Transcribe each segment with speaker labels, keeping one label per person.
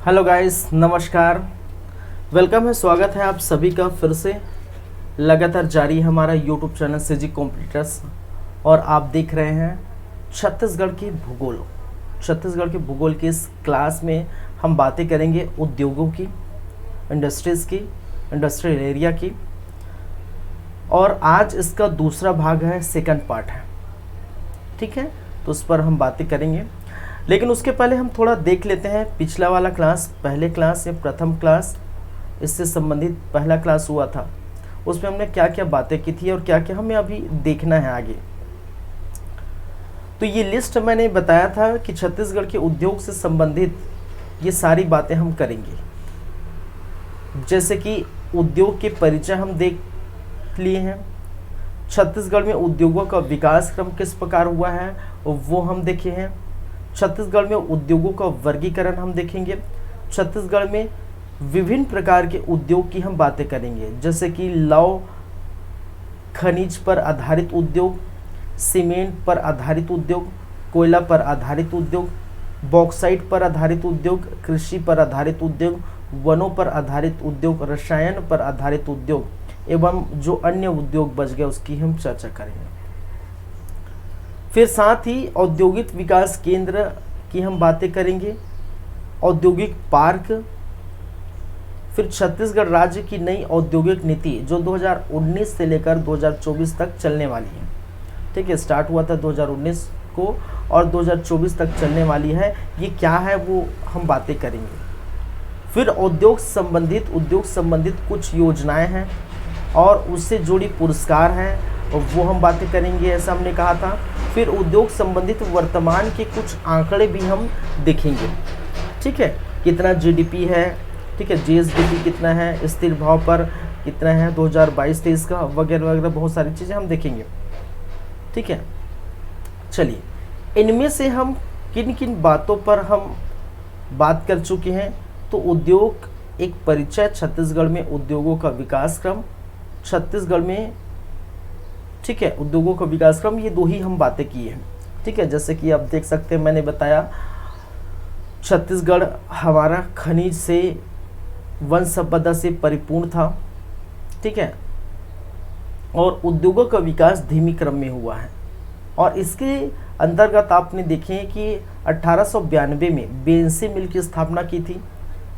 Speaker 1: Hello guys, नमस्कार। Welcome है, स्वागत है आप सभी का फिर से। लगातार जारी है हमारा यूट्यूब चैनल सीजी कॉम्पिटिटर्स और आप देख रहे हैं छत्तीसगढ़ की भूगोल। छत्तीसगढ़ के भूगोल की इस क्लास में हम बातें करेंगे उद्योगों की, इंडस्ट्रीज़ की, इंडस्ट्रियल एरिया की। और आज इसका दूसरा भाग है, सेकंड पार्ट है, ठीक है। तो उस पर हम बातें करेंगे, लेकिन उसके पहले हम थोड़ा देख लेते हैं पिछला वाला क्लास, पहले क्लास या प्रथम क्लास, इससे संबंधित पहला क्लास हुआ था, उसमें हमने क्या क्या बातें की थी और क्या क्या हमें अभी देखना है आगे। तो ये लिस्ट मैंने बताया था कि छत्तीसगढ़ के उद्योग से संबंधित ये सारी बातें हम करेंगे। जैसे कि उद्योग के परिचय हम देख लिए हैं, छत्तीसगढ़ में उद्योगों का विकास क्रम किस प्रकार हुआ है वो हम देखे हैं। छत्तीसगढ़ में उद्योगों का वर्गीकरण हम देखेंगे। छत्तीसगढ़ में विभिन्न प्रकार के उद्योग की हम बातें करेंगे, जैसे कि लौह खनिज पर आधारित उद्योग, सीमेंट पर आधारित उद्योग, कोयला पर आधारित उद्योग, बॉक्साइट पर आधारित उद्योग, कृषि पर आधारित उद्योग, वनों पर आधारित उद्योग, रसायन पर आधारित उद्योग एवं जो अन्य उद्योग बच गए उसकी हम चर्चा करेंगे। फिर साथ ही औद्योगिक विकास केंद्र की हम बातें करेंगे, औद्योगिक पार्क। फिर छत्तीसगढ़ राज्य की नई औद्योगिक नीति जो 2019 से लेकर 2024 तक चलने वाली है, ठीक है। स्टार्ट हुआ था 2019 को और 2024 तक चलने वाली है, ये क्या है वो हम बातें करेंगे। फिर उद्योग संबंधित कुछ योजनाएं हैं और उससे जुड़ी पुरस्कार हैं और वो हम बातें करेंगे, ऐसा हमने कहा था। फिर उद्योग संबंधित वर्तमान के कुछ आंकड़े भी हम देखेंगे, ठीक है। कितना जीडीपी है, ठीक है, जीएसडीपी कितना है, स्थिर भाव पर कितना है 2022-23 का, वगैरह वगैरह बहुत सारी चीज़ें हम देखेंगे, ठीक है। चलिए, इनमें से हम किन किन बातों पर हम बात कर चुके हैं। तो उद्योग एक परिचय, छत्तीसगढ़ में उद्योगों का विकास क्रम, छत्तीसगढ़ में, ठीक है, उद्योगों का विकास क्रम, ये दो ही हम बातें की हैं, ठीक है। जैसे कि आप देख सकते हैं, मैंने बताया छत्तीसगढ़ हमारा खनिज से, वन संपदा से परिपूर्ण था, ठीक है, और उद्योगों का विकास धीमी क्रम में हुआ है। और इसके अंतर्गत आपने देखे कि 1892 में बीएनसी मिल की स्थापना की थी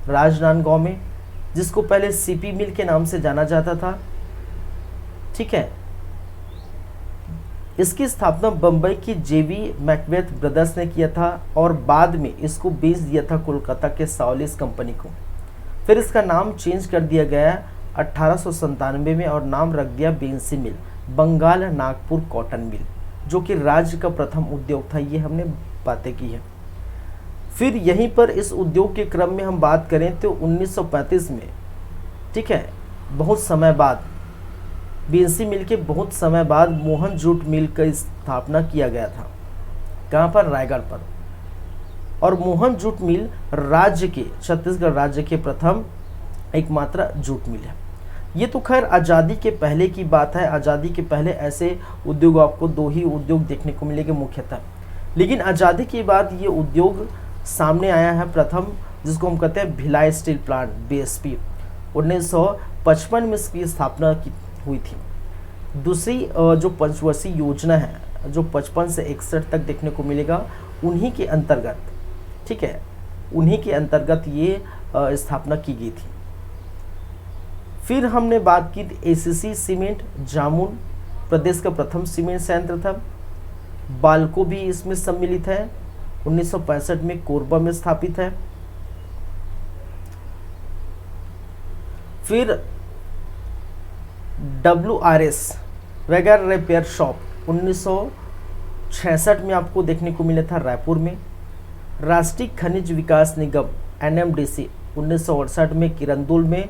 Speaker 1: राजनांदगांव में, जिसको पहले सीपी मिल के नाम से जाना जाता था, ठीक है। इसकी स्थापना बम्बई की जेवी मैकबेथ ब्रदर्स ने किया था और बाद में इसको बेच दिया था कोलकाता के साउलिस कंपनी को। फिर इसका नाम चेंज कर दिया गया 1897 में और नाम रख दिया बीएनसी मिल, बंगाल नागपुर कॉटन मिल, जो कि राज्य का प्रथम उद्योग था। ये हमने बातें की है। फिर यहीं पर इस उद्योग के क्रम में हम बात करें तो 1935 में, ठीक है, बहुत समय बाद बीएनसी मिल के बहुत समय बाद मोहन जूट मिल का स्थापना किया गया था। कहाँ पर? रायगढ़ पर। और मोहन जूट मिल राज्य के, छत्तीसगढ़ राज्य के प्रथम एकमात्र जूट मिल है। ये तो खैर आज़ादी के पहले की बात है। आज़ादी के पहले ऐसे उद्योग आपको दो ही उद्योग देखने को मिलेंगे मुख्यतः, लेकिन आज़ादी के बाद ये उद्योग सामने आया है प्रथम, जिसको हम कहते हैं भिलाई स्टील प्लांट, बीएसपी। 1955 में इसकी स्थापना हुई थी। दूसरी जो पंचवर्षीय योजना है जो 55 से 61 तक देखने को मिलेगा, उन्हीं के अंतर्गत, ठीक है, उन्हीं के अंतर्गत ये स्थापना की गई थी। फिर हमने बात की एसीसी सीमेंट, जामुन प्रदेश का प्रथम सीमेंट संयंत्र था। बाल्को भी इसमें सम्मिलित है, 1965 में कोरबा में स्थापित है। फिर WRS वैगर रिपेयर शॉप 1966 में आपको देखने को मिला था रायपुर में। राष्ट्रीय खनिज विकास निगम NMDC 1968 में किरंदुल में,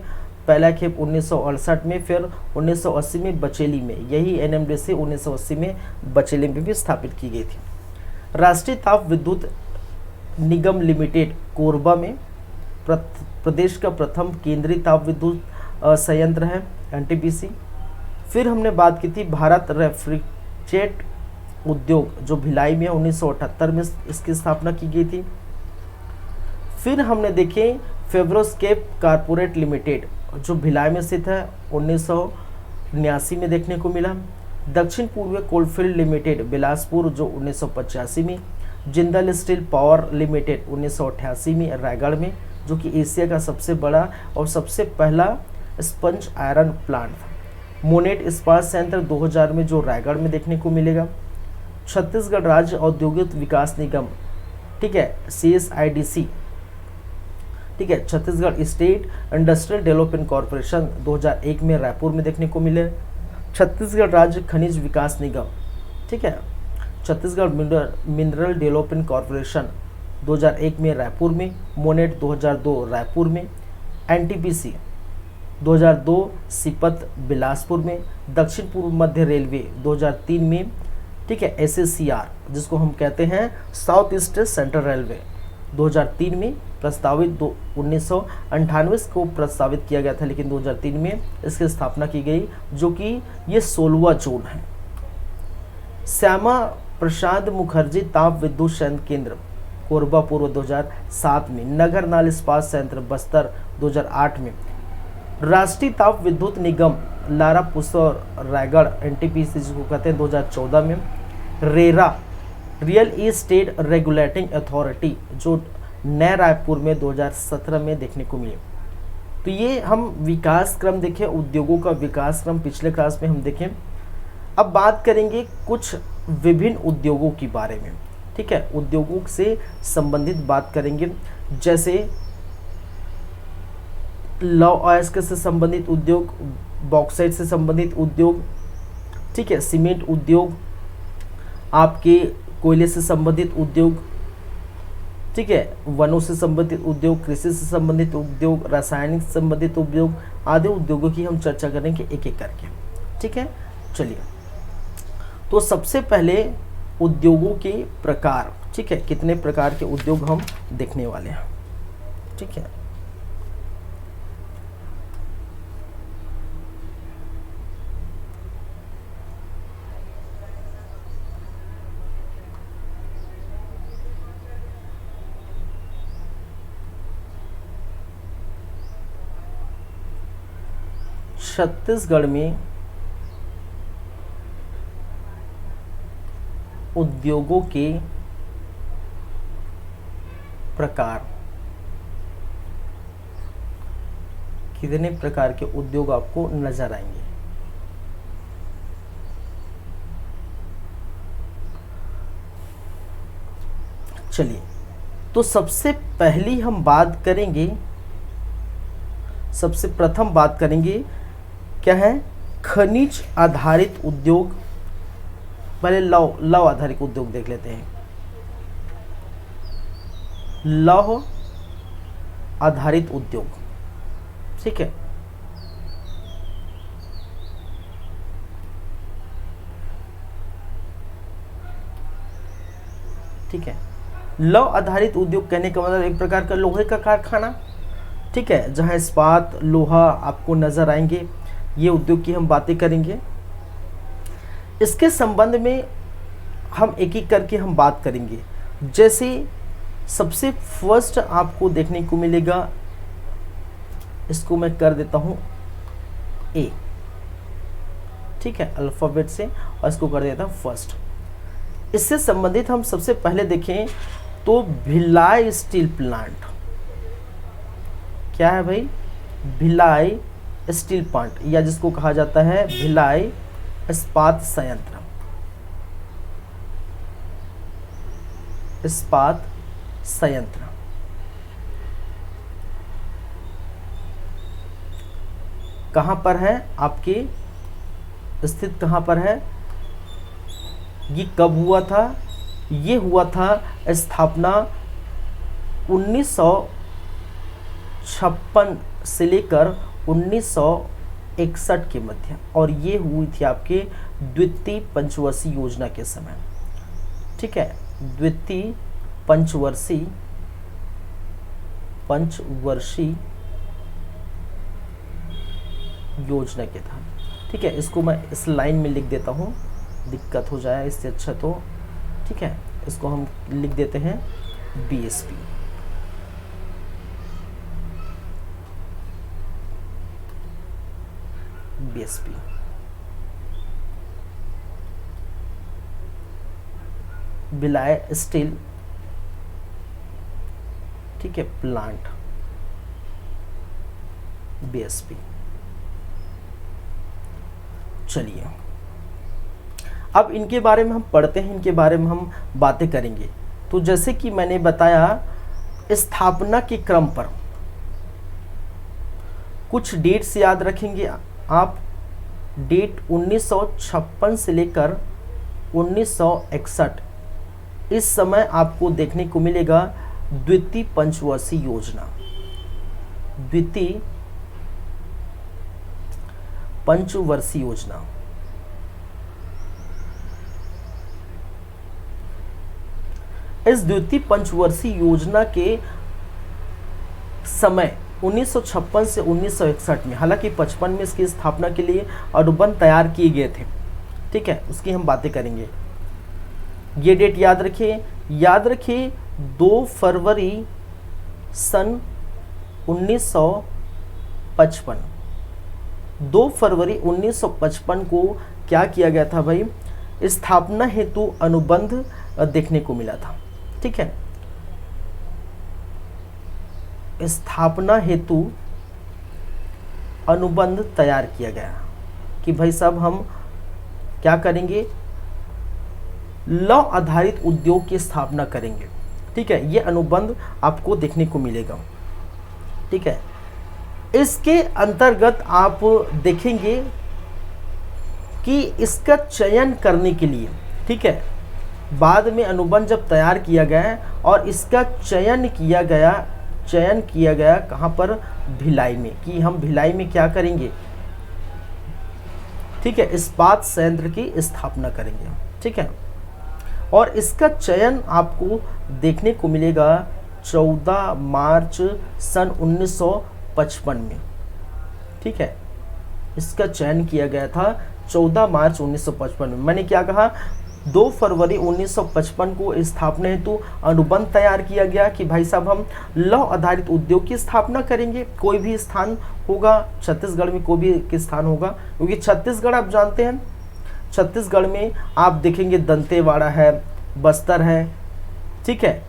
Speaker 1: पहला खेप 1968 में, फिर 1980 में बचेली में। यही NMDC 1980 में बचेली में भी स्थापित की गई थी। राष्ट्रीय ताप विद्युत निगम लिमिटेड कोरबा में प्रदेश का प्रथम केंद्रीय ताप विद्युत संयंत्र है, NTPC। फिर हमने बात की थी भारत रेफ्रिजरेट उद्योग जो भिलाई में 1978 में इसकी स्थापना की गई थी। फिर हमने देखे फेब्रोस्केप कारपोरेट लिमिटेड जो भिलाई में स्थित है, 1989 में देखने को मिला। दक्षिण पूर्व कोलफील्ड लिमिटेड बिलासपुर जो 1985 में। जिंदल स्टील पावर लिमिटेड 1988 में रायगढ़ में, जो कि एशिया का सबसे बड़ा और सबसे पहला स्पंज आयरन प्लांट था। मोनेट इस्पात संयंत्र 2000 में जो रायगढ़ में देखने को मिलेगा। छत्तीसगढ़ राज्य औद्योगिक विकास निगम, ठीक है, CSIDC, ठीक है, Chhattisgarh state industrial development corporation 2001 में रायपुर में देखने को मिले। छत्तीसगढ़ राज्य खनिज विकास निगम, ठीक है, छत्तीसगढ़ मिनरल डेवलपमेंट कॉरपोरेशन 2001 में रायपुर में। मोनेट 2002 रायपुर में। NTPC 2002 सीपत बिलासपुर में। दक्षिण पूर्व मध्य रेलवे 2003 में, ठीक है, SACR जिसको हम कहते हैं साउथ ईस्ट सेंट्रल रेलवे 2003 में प्रस्तावित 1998 को प्रस्तावित किया गया था, लेकिन 2003 में इसकी स्थापना की गई, जो कि ये 16वां जोन है। श्यामा प्रसाद मुखर्जी ताप विद्युत संयंत्र केंद्र कोरबा पूर्व 2007 में। नगर नाल इस्पात संयंत्र बस्तर 2008 में। राष्ट्रीय ताप विद्युत निगम लारा पुसौर रायगढ़ NTPC जिसको कहते हैं 2014 में। RERA real estate regulating authority जो नए रायपुर में 2017 में देखने को मिले। तो ये हम विकास क्रम देखें, उद्योगों का विकास क्रम पिछले क्लास में हम देखें। अब बात करेंगे कुछ विभिन्न उद्योगों के बारे में, ठीक है, उद्योगों से संबंधित बात करेंगे, जैसे लौ अयस्क से संबंधित उद्योग, बॉक्साइट से संबंधित उद्योग, ठीक है, सीमेंट उद्योग, आपके कोयले से संबंधित उद्योग, ठीक है, वनों से संबंधित उद्योग, कृषि से संबंधित उद्योग, रासायनिक से संबंधित उद्योग आदि उद्योगों की हम चर्चा करेंगे एक एक करके, ठीक है। चलिए, तो सबसे पहले उद्योगों के प्रकार, ठीक है, कितने प्रकार के उद्योग हम देखने वाले हैं, ठीक है। छत्तीसगढ़ में उद्योगों के प्रकार, कितने प्रकार के उद्योग आपको नजर आएंगे। चलिए, तो सबसे पहली हम बात करेंगे, सबसे प्रथम बात करेंगे क्या है, खनिज आधारित उद्योग। पहले लौह आधारित उद्योग देख लेते हैं। लौह आधारित उद्योग, ठीक है, ठीक है। लौह आधारित उद्योग कहने का मतलब एक प्रकार का लोहे का कारखाना, ठीक है, जहां इस्पात लोहा आपको नजर आएंगे। ये उद्योग की हम बातें करेंगे। इसके संबंध में हम एक एक करके हम बात करेंगे। जैसे सबसे फर्स्ट आपको देखने को मिलेगा, इसको मैं कर देता हूं A, ठीक है, अल्फाबेट से, और इसको कर देता हूं फर्स्ट। इससे संबंधित हम सबसे पहले देखें तो भिलाई स्टील प्लांट। क्या है भाई? भिलाई स्टील प्लांट, या जिसको कहा जाता है भिलाई इस्पात संयंत्र। इस्पात संयंत्र कहां पर है आपके, स्थित कहां पर है, ये कब हुआ था? ये हुआ था स्थापना 1956 से लेकर 1961 के मध्य, और ये हुई थी आपके द्वितीय पंचवर्षीय योजना के समय, ठीक है, द्वितीय पंचवर्षीय योजना के था, ठीक है। इसको मैं इस लाइन में लिख देता हूँ, दिक्कत हो जाए इससे अच्छा तो, ठीक है, इसको हम लिख देते हैं BSP, बीएसपी। भिलाई स्टील, ठीक है, प्लांट, बीएसपी। चलिए अब इनके बारे में हम पढ़ते हैं, इनके बारे में हम बातें करेंगे। तो जैसे कि मैंने बताया, स्थापना के क्रम पर कुछ डेट्स याद रखेंगे आप। डेट 1956 से लेकर 1961, इस समय आपको देखने को मिलेगा द्वितीय पंचवर्षीय योजना। द्वितीय पंचवर्षीय योजना, इस द्वितीय पंचवर्षीय योजना के समय 1956 से 1961 में, हालांकि 55 में इसकी स्थापना के लिए अनुबंध तैयार किए गए थे, ठीक है, उसकी हम बातें करेंगे। ये डेट याद रखिए, याद रखिए 2 फरवरी सन 1955। 2 फरवरी 1955 को क्या किया गया था भाई, स्थापना हेतु अनुबंध देखने को मिला था, ठीक है। स्थापना हेतु अनुबंध तैयार किया गया कि भाई साहब हम क्या करेंगे, लौह आधारित उद्योग की स्थापना करेंगे, ठीक है। ये अनुबंध आपको देखने को मिलेगा, ठीक है। इसके अंतर्गत आप देखेंगे कि इसका चयन करने के लिए, ठीक है, बाद में अनुबंध जब तैयार किया गया और इसका चयन किया गया कहाँ पर, भिलाई में, कि हम भिलाई में क्या करेंगे, ठीक है, इस्पात संयंत्र की स्थापना करेंगे, ठीक है। और इसका चयन आपको देखने को मिलेगा 14 मार्च सन 1955 में, ठीक है। इसका चयन किया गया था 14 मार्च 1955 में। मैंने क्या कहा, 2 फरवरी 1955 को स्थापना हेतु अनुबंध तैयार किया गया कि भाई साहब हम लौह आधारित उद्योग की स्थापना करेंगे। कोई भी स्थान होगा छत्तीसगढ़ में, कोई भी स्थान होगा, क्योंकि छत्तीसगढ़ आप जानते हैं, छत्तीसगढ़ में आप देखेंगे दंतेवाड़ा है, बस्तर है, ठीक है,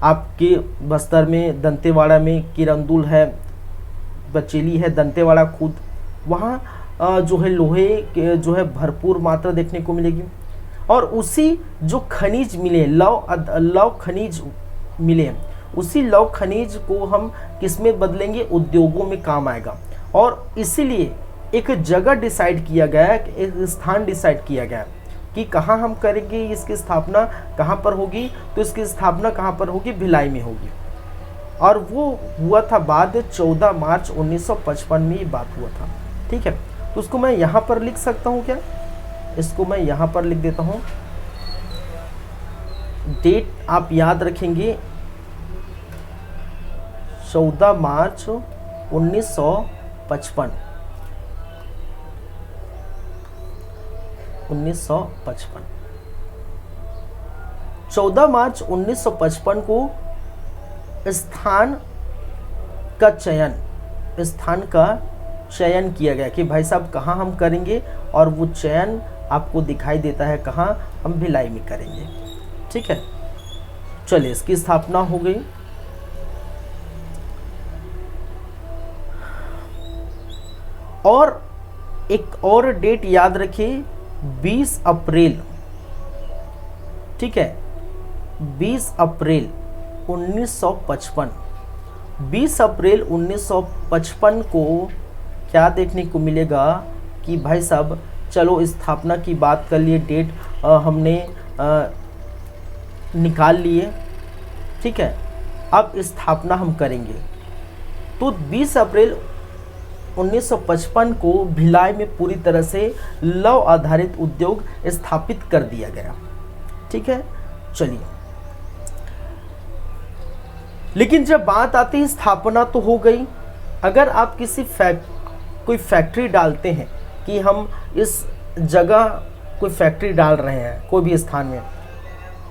Speaker 1: आपके बस्तर में दंतेवाड़ा में किरंदुल है, बचेली है, दंतेवाड़ा खुद, वहाँ जो है लोहे के जो है भरपूर मात्रा देखने को मिलेगी। और उसी जो खनिज मिले, लौह खनिज मिले, उसी लौह खनिज को हम किस में बदलेंगे, उद्योगों में काम आएगा। और इसीलिए एक जगह डिसाइड किया गया, एक स्थान डिसाइड किया गया कि कहाँ हम करेंगे, इसकी स्थापना कहाँ पर होगी, तो इसकी स्थापना कहाँ पर होगी, भिलाई में होगी। और वो हुआ था बाद 14 मार्च 1955 में ये बात हुआ था, ठीक है। तो उसको मैं यहाँ पर लिख सकता हूँ क्या, इसको मैं यहाँ पर लिख देता हूँ। डेट आप याद रखेंगे 14 मार्च 1955। 14 मार्च 1955 को स्थान का चयन किया गया कि भाई साहब कहाँ हम करेंगे, और वो चयन आपको दिखाई देता है कहाँ, हम भिलाई में करेंगे, ठीक है। चलिए इसकी स्थापना हो गई। और एक और डेट याद रखिए 20 अप्रैल, ठीक है, 20 अप्रैल 1955। 20 अप्रैल 1955 को क्या देखने को मिलेगा कि भाई साहब चलो स्थापना की बात कर लिए, डेट हमने निकाल लिए, ठीक है। अब स्थापना हम करेंगे। तो 20 अप्रैल 1955 को भिलाई में पूरी तरह से लौह आधारित उद्योग स्थापित कर दिया गया, ठीक है। चलिए, लेकिन जब बात आती है स्थापना तो हो गई, अगर आप किसी कोई फैक्ट्री डालते हैं कि हम इस जगह कोई फैक्ट्री डाल रहे हैं कोई भी स्थान में,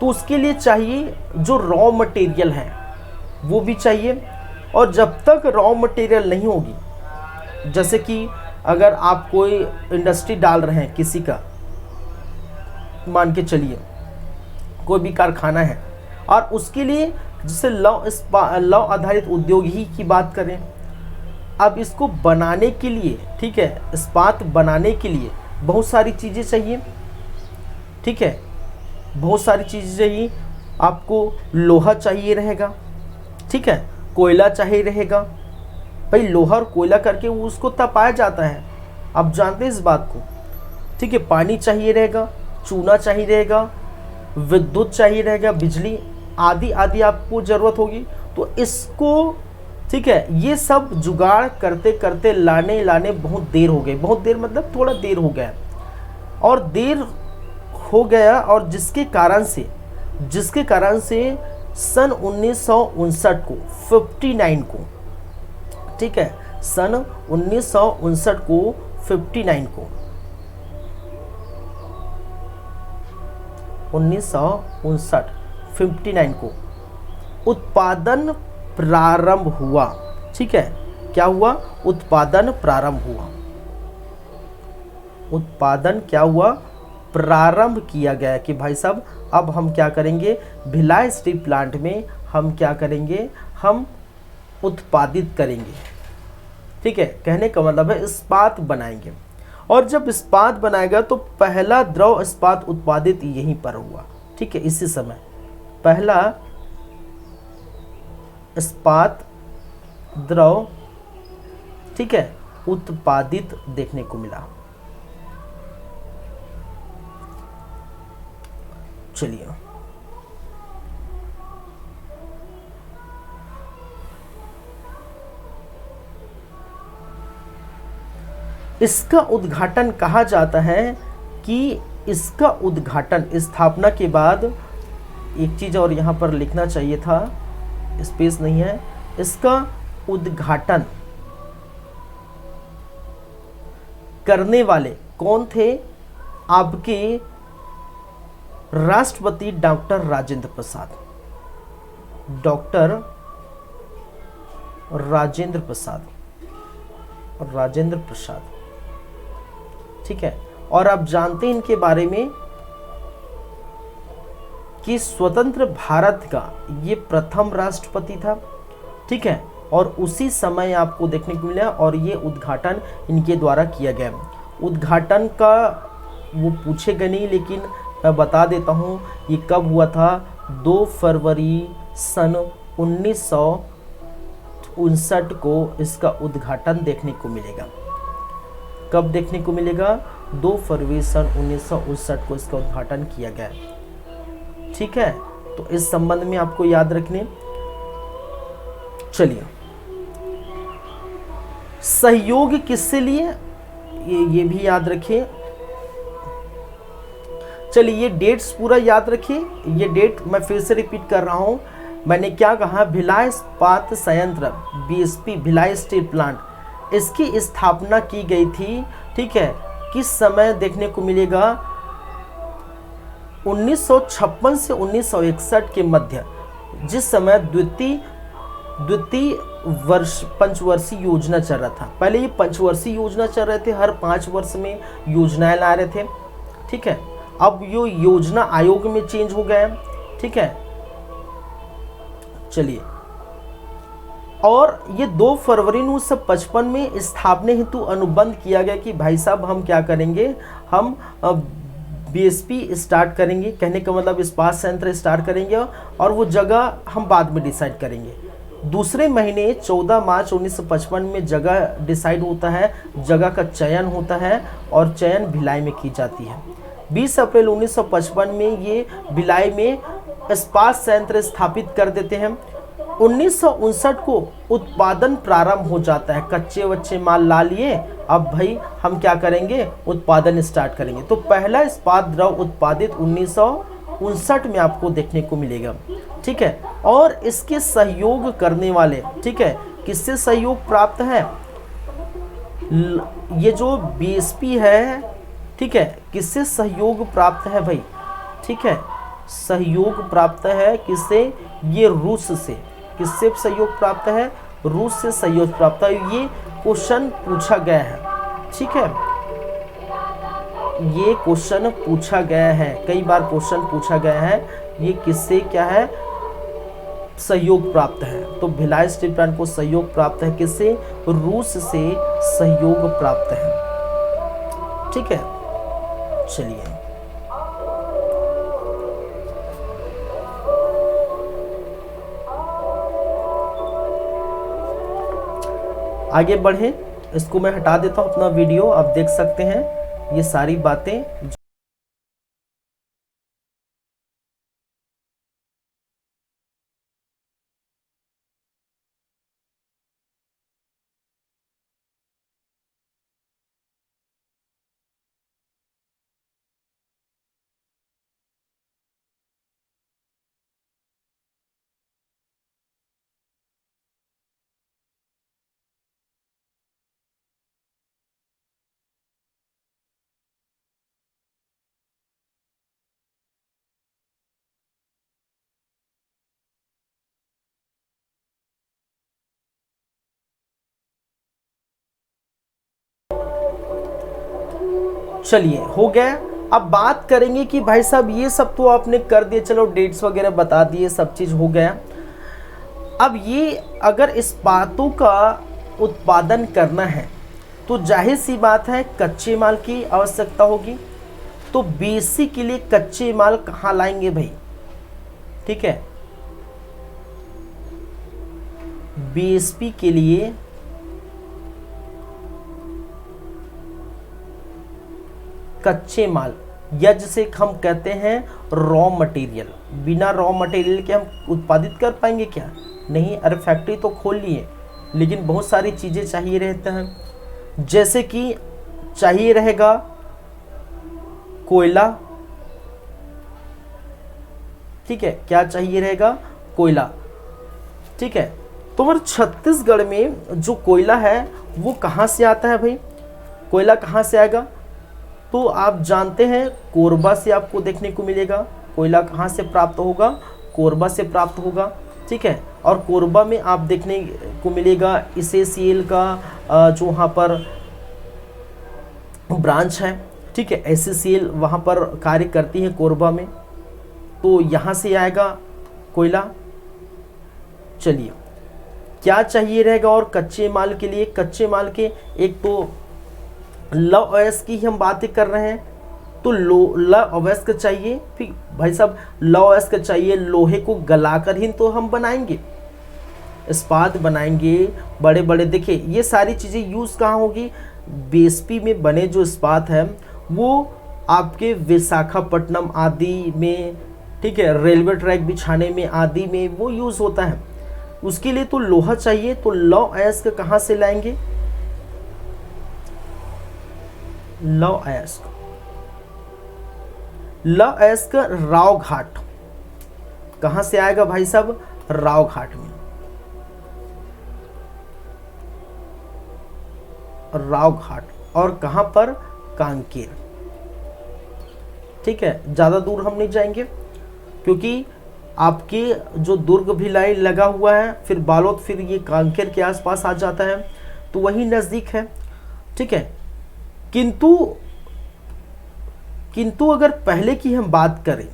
Speaker 1: तो उसके लिए चाहिए जो रॉ मटेरियल है वो भी चाहिए। और जब तक रॉ मटेरियल नहीं होगी, जैसे कि अगर आप कोई इंडस्ट्री डाल रहे हैं किसी का, मान के चलिए कोई भी कारखाना है, और उसके लिए जैसे लौ आधारित उद्योग ही की बात करें, अब इसको बनाने के लिए, ठीक है, इस्पात बनाने के लिए बहुत सारी चीज़ें चाहिए, ठीक है, बहुत सारी चीज़ें चाहिए। आपको लोहा चाहिए रहेगा, ठीक है, कोयला चाहिए रहेगा। भाई लोहा और कोयला करके वो उसको तपाया जाता है, आप जानते हैं इस बात को, ठीक है। पानी चाहिए रहेगा, चूना चाहिए रहेगा, विद्युत चाहिए रहेगा, बिजली आदि आदि आपको ज़रूरत होगी। तो इसको, ठीक है, ये सब जुगाड़ करते करते लाने बहुत देर हो गई, बहुत देर मतलब थोड़ा देर हो गया, और देर हो गया, और जिसके कारण से सन 1959 को 59 को, ठीक है, सन 1959 को 59 को 1959 को उत्पादन प्रारंभ हुआ, ठीक है। क्या हुआ? उत्पादन प्रारंभ हुआ। उत्पादन क्या हुआ? प्रारंभ किया गया कि भाई साहब अब हम क्या करेंगे, भिलाई स्टील प्लांट में हम क्या करेंगे, हम उत्पादित करेंगे, ठीक है। कहने का मतलब है इस्पात बनाएंगे, और जब इस्पात बनाएगा तो पहला द्रव इस्पात उत्पादित यहीं पर हुआ, ठीक है। इसी समय पहला इस्पात द्रव, ठीक है, उत्पादित देखने को मिला। चलिए इसका उद्घाटन कहा जाता है कि इसका उद्घाटन स्थापना के बाद, एक चीज और यहां पर लिखना चाहिए था, स्पेस नहीं है, इसका उद्घाटन करने वाले कौन थे? आपके राष्ट्रपति डॉक्टर राजेंद्र प्रसाद, डॉक्टर राजेंद्र प्रसाद, राजेंद्र प्रसाद, ठीक है। और आप जानते हैं इनके बारे में कि स्वतंत्र भारत का ये प्रथम राष्ट्रपति था, ठीक है, और उसी समय आपको देखने को मिला, और ये उद्घाटन इनके द्वारा किया गया। उद्घाटन का वो पूछेगा नहीं, लेकिन मैं बता देता हूँ ये कब हुआ था। 2 फरवरी सन 1959 को इसका उद्घाटन देखने को मिलेगा। कब देखने को मिलेगा? 2 फरवरी सन 1959 को इसका उद्घाटन किया गया, ठीक है। तो इस संबंध में आपको याद रखने, चलिए सहयोग किससे लिए ये भी याद रखिए। चलिए ये डेट्स पूरा याद रखिए। ये डेट मैं फिर से रिपीट कर रहा हूं, मैंने क्या कहा, भिलाई इस्पात संयंत्र बीएसपी भिलाई स्टील प्लांट, इसकी स्थापना की गई थी, ठीक है। किस समय देखने को मिलेगा? 1956 से 1961 के मध्य, जिस समय द्वितीय पंचवर्षीय योजना चल रहा था। पहले ये पंचवर्षीय योजना चल रहे थे, हर 5 वर्ष में योजनाएं ला रहे थे, ठीक है। अब यो योजना आयोग में चेंज हो गया है, ठीक है। चलिए, और ये 2 फरवरी 1955 में स्थापना हेतु अनुबंध किया गया कि भाई साहब हम क्या करेंगे, हम बीएसपी स्टार्ट करेंगे। कहने का मतलब इस्पात संयंत्र स्टार्ट करेंगे, और वो जगह हम बाद में डिसाइड करेंगे। दूसरे महीने 14 मार्च 1955 में जगह डिसाइड होता है, जगह का चयन होता है, और चयन भिलाई में की जाती है। 20 अप्रैल 1955 में ये भिलाई में इस्पात संयंत्र स्थापित कर देते हैं। 1959 को उत्पादन प्रारंभ हो जाता है, कच्चे वच्चे माल ला लिए, अब भाई हम क्या करेंगे, उत्पादन स्टार्ट करेंगे। तो पहला इस्पात द्रव उत्पादित 1959 में आपको देखने को मिलेगा, ठीक है। और इसके सहयोग करने वाले, ठीक है, किससे सहयोग प्राप्त है? ये जो बीएसपी है, ठीक है, किससे सहयोग प्राप्त है भाई? ठीक है, सहयोग प्राप्त है किससे? ये रूस से। किससे सहयोग प्राप्त है? रूस से सहयोग प्राप्त है। ये क्वेश्चन पूछा गया है, ठीक है, ये क्वेश्चन पूछा गया है, कई बार क्वेश्चन पूछा गया है। ये किससे क्या है, सहयोग प्राप्त है। तो भिलाई स्टील प्लांट को सहयोग प्राप्त है, किससे, रूस से सहयोग प्राप्त है। ठीक है, चलिए आगे बढ़े। इसको मैं हटा देता हूं अपना वीडियो, आप देख सकते हैं ये सारी बातें। चलिए हो गया। अब बात करेंगे कि भाई साहब ये सब तो आपने कर दिए, चलो डेट्स वगैरह बता दिए, सब चीज़ हो गया। अब ये अगर इस्पातों का उत्पादन करना है तो जाहिर सी बात है कच्चे माल की आवश्यकता होगी। तो बीएससी के लिए कच्चे माल कहाँ लाएंगे भाई? ठीक है, बीएसपी के लिए कच्चे माल या जिसे हम कहते हैं रॉ मटेरियल, बिना रॉ मटेरियल के हम उत्पादित कर पाएंगे क्या? नहीं। अरे फैक्ट्री तो खोल लिए, लेकिन बहुत सारी चीज़ें चाहिए रहते हैं। जैसे कि चाहिए रहेगा कोयला। ठीक है, क्या चाहिए रहेगा? कोयला। ठीक है, तो हमारे छत्तीसगढ़ में जो कोयला है वो कहाँ से आता है भाई? कोयला कहाँ से आएगा? तो आप जानते हैं कोरबा से आपको देखने को मिलेगा। कोयला कहाँ से प्राप्त होगा? कोरबा से प्राप्त होगा। ठीक है, और कोरबा में आप देखने को मिलेगा एसएसीएल का जो वहाँ पर ब्रांच है। ठीक है, एसएसीएल वहाँ पर कार्य करती है कोरबा में, तो यहाँ से आएगा कोयला। चलिए, क्या चाहिए रहेगा और कच्चे माल के लिए? कच्चे माल के एक तो लौह अयस्क की हम बातें कर रहे हैं, तो लौह अयस्क चाहिए। फिर भाई साहब लौह अयस्क चाहिए, लोहे को गलाकर ही तो हम बनाएंगे, इस्पात बनाएंगे बड़े बड़े। देखिए ये सारी चीज़ें यूज़ कहाँ होगी? बीएसपी में बने जो इस्पात है वो आपके विशाखापट्टनम आदि में, ठीक है, रेलवे ट्रैक बिछाने में आदि में वो यूज़ होता है। उसके लिए तो लोहा चाहिए, तो लौह अयस्क कहाँ से लाएंगे? लौह अयस्क, लौह अयस्क राव घाट। कहां से आएगा भाई साहब? राव घाट में। राव घाट, और कहां पर? कांकेर। ठीक है, ज्यादा दूर हम नहीं जाएंगे क्योंकि आपके जो दुर्ग भिलाई लगा हुआ है, फिर बालोद, फिर ये कांकेर के आसपास आ जाता है, तो वही नजदीक है। ठीक है, किंतु अगर पहले की हम बात करें,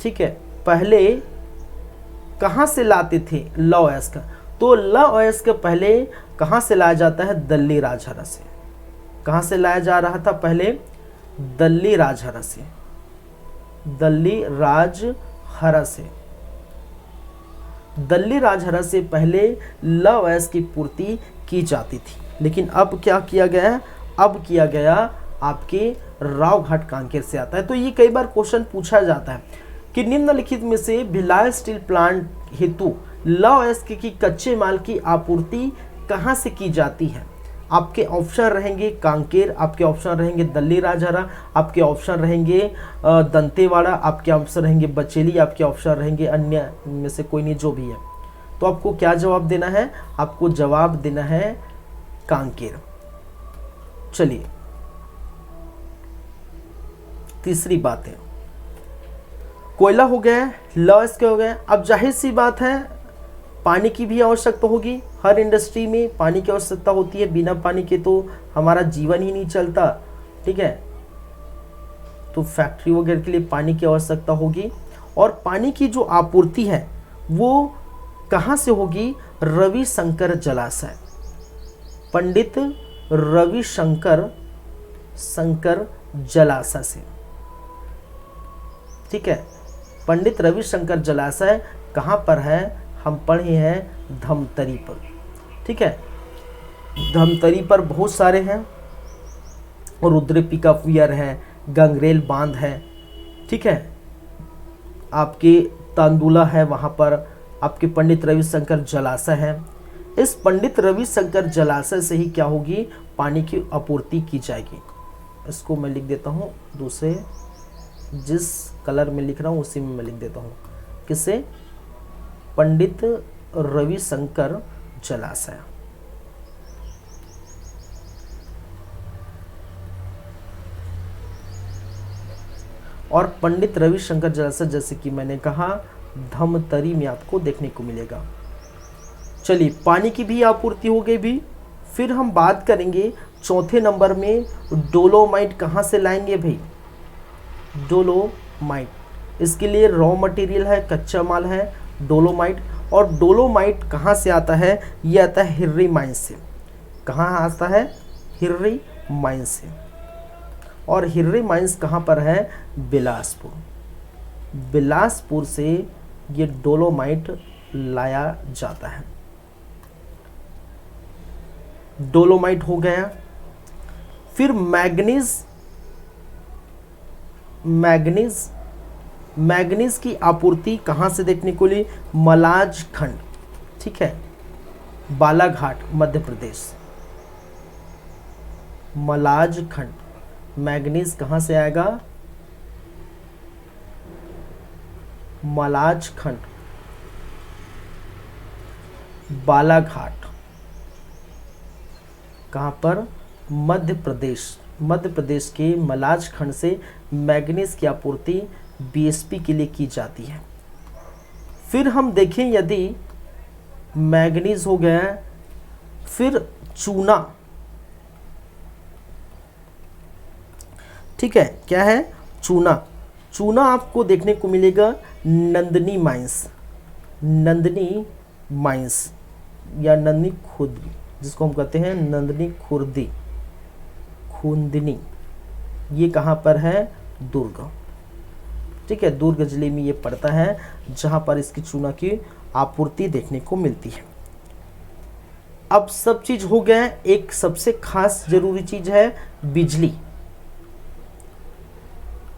Speaker 1: ठीक है, पहले कहाँ से लाते थे लौह अयस्क? तो लौह अयस्क पहले कहाँ से लाया जाता है? दल्ली राजहरा से। कहाँ से लाया जा रहा था पहले? दल्ली राजहरा से। दल्ली राजहरा से, दल्ली राजहरा से पहले लौह अयस्क की पूर्ति की जाती थी। लेकिन अब क्या किया गया है? अब किया गया आपके रावघाट कांकेर से आता है। तो ये कई बार क्वेश्चन पूछा जाता है कि निम्नलिखित में से भिलाई स्टील प्लांट हेतु लौह अयस्क की कच्चे माल की आपूर्ति कहाँ से की जाती है? आपके ऑप्शन रहेंगे कांकेर, आपके ऑप्शन रहेंगे दल्ली राजहरा, आपके ऑप्शन रहेंगे दंतेवाड़ा, आपके ऑप्शन रहेंगे बचेली, आपके ऑप्शन रहेंगे अन्य में से कोई नहीं, जो भी है। तो आपको क्या जवाब देना है? आपको जवाब देना है कांकेर। चलिए, तीसरी बात है, कोयला हो गया, लौह अयस्क हो गया। अब जाहिर सी बात है पानी की भी आवश्यकता होगी, हर इंडस्ट्री में पानी की आवश्यकता होती है, बिना पानी के तो हमारा जीवन ही नहीं चलता, ठीक है। तो फैक्ट्री वगैरह के लिए पानी की आवश्यकता होगी। और पानी की जो आपूर्ति है वो कहाँ से होगी? रविशंकर जलाशय, पंडित रविशंकर जलाशय से, ठीक है। पंडित रविशंकर जलाशय कहाँ पर है? हम पढ़े हैं धमतरी पर, ठीक है। धमतरी पर बहुत सारे हैं, रुद्र पिकअप वियर है, गंगरेल बांध है, ठीक है, आपके तांदुला है, वहाँ पर आपके पंडित रविशंकर जलाशय है। इस पंडित रविशंकर जलाशय से ही क्या होगी? पानी की आपूर्ति की जाएगी। इसको मैं लिख देता हूँ दूसरे, जिस कलर में लिख रहा हूँ उसी में मैं लिख देता हूँ। किसे? पंडित रविशंकर जलाशय। और पंडित रविशंकर जलाशय जैसे कि मैंने कहा धमतरी में आपको देखने को मिलेगा। चलिए, पानी की भी आपूर्ति हो गई भी। फिर हम बात करेंगे चौथे नंबर में, डोलोमाइट कहाँ से लाएंगे भाई? डोलोमाइट, इसके लिए रॉ मटेरियल है, कच्चा माल है डोलोमाइट। और डोलोमाइट कहाँ से आता है? ये आता है हिर्री माइन से। कहाँ आता है? हिर्री माइन से। और हिर्री माइंस कहाँ पर है? बिलासपुर। बिलासपुर से ये डोलोमाइट लाया जाता है। डोलोमाइट हो गया। फिर मैग्नीज की आपूर्ति कहाँ से देखने को ली? मलाज खंड, ठीक है, बालाघाट मध्य प्रदेश। मलाज खंड, मैग्नीज कहाँ से आएगा? मलाज खंड, बालाघाट, कहाँ पर? मध्य प्रदेश। मध्य प्रदेश के मलाज खंड से मैग्नीज की आपूर्ति बीएसपी के लिए की जाती है। फिर हम देखें, यदि मैग्नीज हो गया, फिर चूना, ठीक है, क्या है? चूना। चूना आपको देखने को मिलेगा नंदनी माइंस, नंदनी माइंस या नंदनी खुर्दी, जिसको हम कहते हैं नंदनी खुर्दी, खूंदनी। ये कहाँ पर है? दुर्ग, ठीक है, दुर्ग जिले में ये पड़ता है, जहाँ पर इसकी चूना की आपूर्ति देखने को मिलती है। अब सब चीज हो गया। एक सबसे खास जरूरी चीज है बिजली।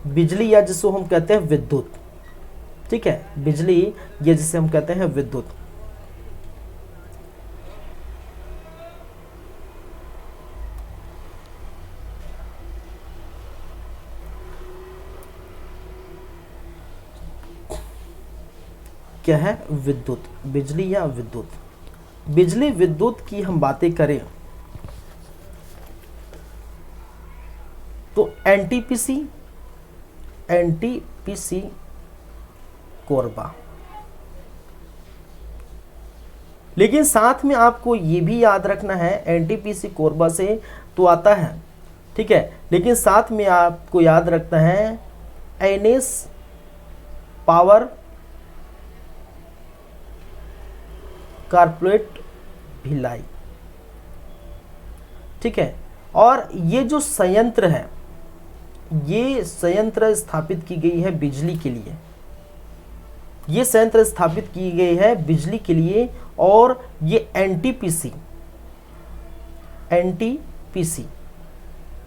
Speaker 1: बिजली या जिसको हम कहते हैं विद्युत, ठीक है, बिजली या जिसे हम कहते हैं विद्युत। क्या है? विद्युत, बिजली या विद्युत। बिजली विद्युत की हम बातें करें तो एनटीपीसी कोरबा। लेकिन साथ में आपको ये भी याद रखना है, एनटीपीसी कोरबा से तो आता है, ठीक है, लेकिन साथ में आपको याद रखना है एनएस पावर कारपोरेट भिलाई, ठीक है। और ये जो संयंत्र है, ये संयंत्र स्थापित की गई है बिजली के लिए। ये संयंत्र स्थापित की गई है बिजली के लिए। और ये एनटीपीसी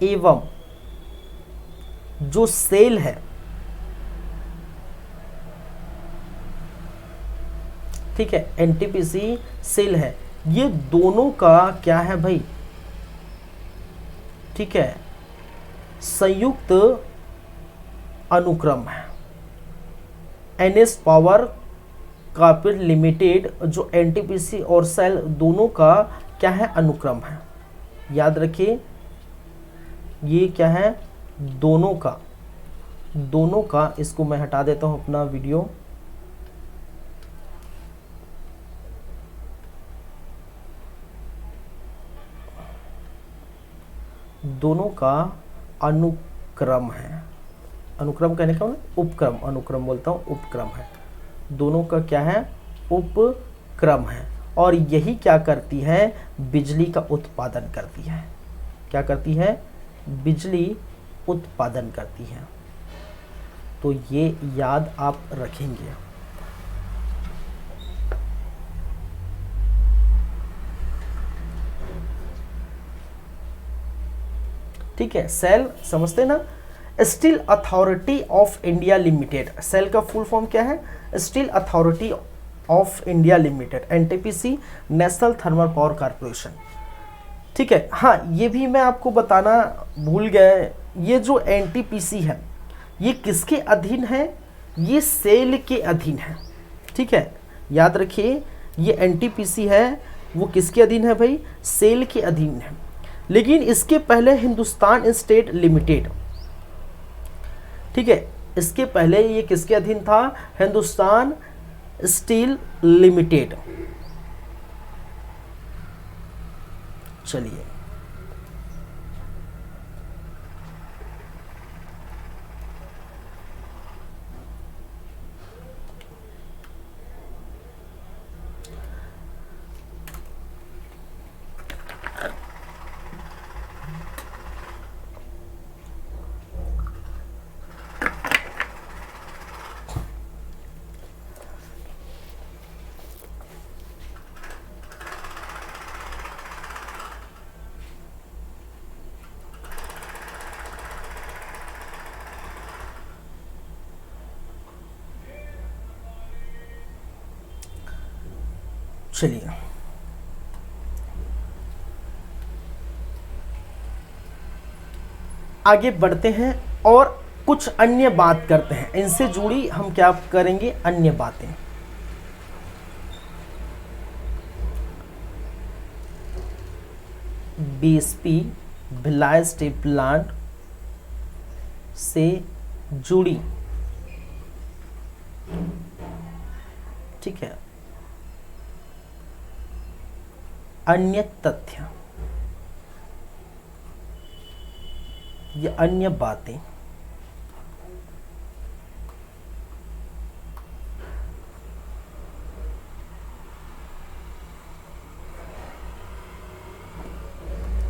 Speaker 1: एवं जो सेल है, ठीक है, एनटीपीसी सेल है, ये दोनों का क्या है भाई? ठीक है, संयुक्त अनुक्रम है। एनएस पावर कॉर्पोरेट लिमिटेड जो एनटीपीसी और सेल दोनों का क्या है? अनुक्रम है। याद रखिए, ये क्या है? दोनों का। इसको मैं हटा देता हूं अपना वीडियो। दोनों का अनुक्रम है। अनुक्रम कहने का मतलब उपक्रम, अनुक्रम बोलता हूँ, उपक्रम है। दोनों का क्या है? उपक्रम है। और यही क्या करती है? बिजली का उत्पादन करती है। क्या करती है? बिजली उत्पादन करती है। तो ये याद आप रखेंगे। ठीक है, सेल समझते ना? Steel authority of India limited, SAIL का फुल फॉर्म क्या है? Steel authority of India limited, NTPC, national thermal power corporation. ठीक है, हाँ ये भी मैं आपको बताना भूल गया, ये जो एनटीपीसी है ये किसके अधीन है? ये सेल के अधीन है। ठीक है, याद रखिए, ये एनटीपीसी है वो किसके अधीन है भाई? सेल के अधीन है। लेकिन इसके पहले हिंदुस्तान स्टेट लिमिटेड, ठीक है, इसके पहले ये किसके अधीन था? Hindustan steel limited. चलिए, चलिए आगे बढ़ते हैं और कुछ अन्य बात करते हैं। इनसे जुड़ी हम क्या करेंगे? अन्य बातें। बीएसपी भिलाई स्टील प्लांट से जुड़ी, ठीक है, अन्य तथ्य या अन्य बातें।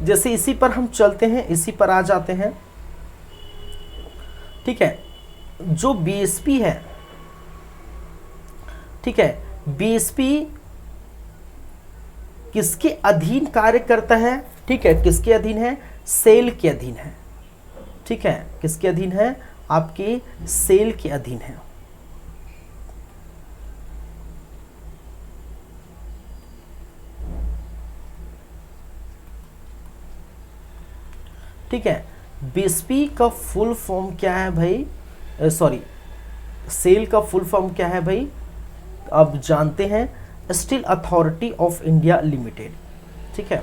Speaker 1: जैसे इसी पर हम चलते हैं, इसी पर आ जाते हैं। ठीक है, जो बीएसपी है, ठीक है, बीएसपी किसके अधीन कार्य करता है? ठीक है, किसके अधीन है? सेल के अधीन है। ठीक है, किसके अधीन है? आपके सेल के अधीन है। ठीक है, बीएसपी का फुल फॉर्म क्या है भाई? सॉरी, सेल का फुल फॉर्म क्या है भाई? अब जानते हैं, steel authority of India limited. ठीक है,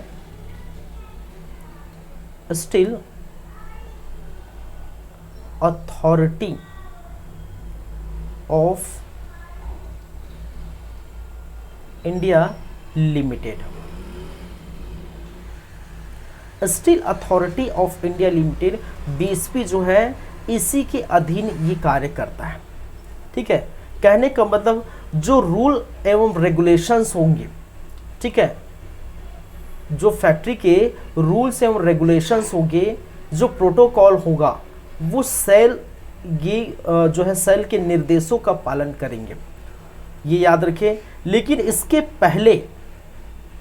Speaker 1: steel authority of India limited. Steel authority of India limited, BSP जो है इसी के अधीन ये कार्य करता है। ठीक है, कहने का मतलब जो रूल एवं रेगुलेशंस होंगे, ठीक है, जो फैक्ट्री के रूल्स एवं रेगुलेशंस होंगे, जो प्रोटोकॉल होगा, वो सेल ये जो है सेल के निर्देशों का पालन करेंगे, ये याद रखें। लेकिन इसके पहले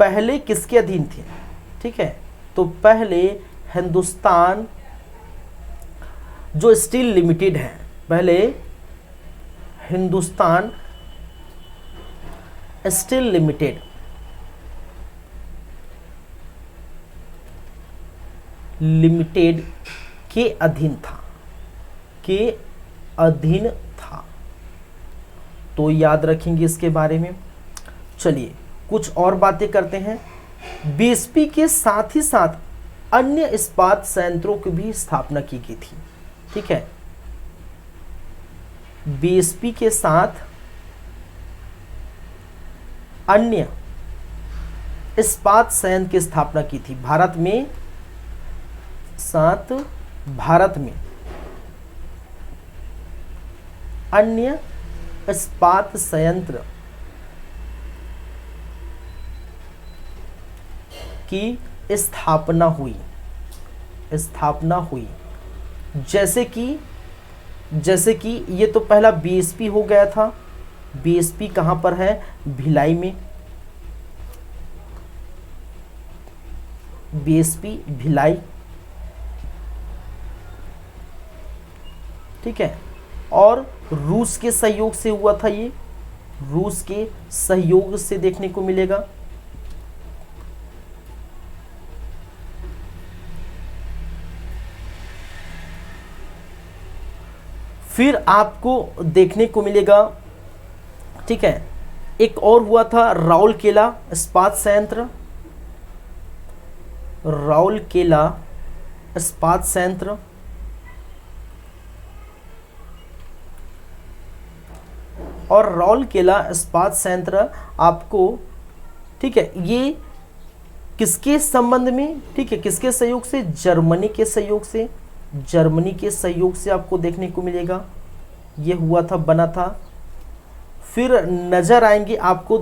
Speaker 1: पहले किसके अधीन थे? ठीक है, तो पहले हिंदुस्तान जो स्टील लिमिटेड है, पहले हिंदुस्तान स्टील लिमिटेड के अधीन था, के अधीन था। तो याद रखेंगे इसके बारे में। चलिए कुछ और बातें करते हैं। बीएसपी के साथ ही साथ अन्य इस्पात संयंत्रों की भी स्थापना की गई थी। ठीक है, बीएसपी के साथ अन्य इस्पात संयंत्र की स्थापना की थी। भारत में साथ भारत में अन्य इस्पात संयंत्र की स्थापना हुई। जैसे कि ये तो पहला बीएसपी हो गया था। बीएसपी कहाँ पर है? भिलाई में। बीएसपी भिलाई, ठीक है। और रूस के सहयोग से हुआ था ये, रूस के सहयोग से देखने को मिलेगा। फिर आपको देखने को मिलेगा, ठीक है, एक और हुआ था राउरकेला इस्पात संयंत्र। राउरकेला इस्पात संयंत्र, और राउरकेला इस्पात संयंत्र आपको, ठीक है, ये किसके संबंध में, ठीक है, किसके सहयोग से? जर्मनी के सहयोग से। जर्मनी के सहयोग से आपको देखने को मिलेगा ये हुआ था, बना था। फिर नजर आएंगे आपको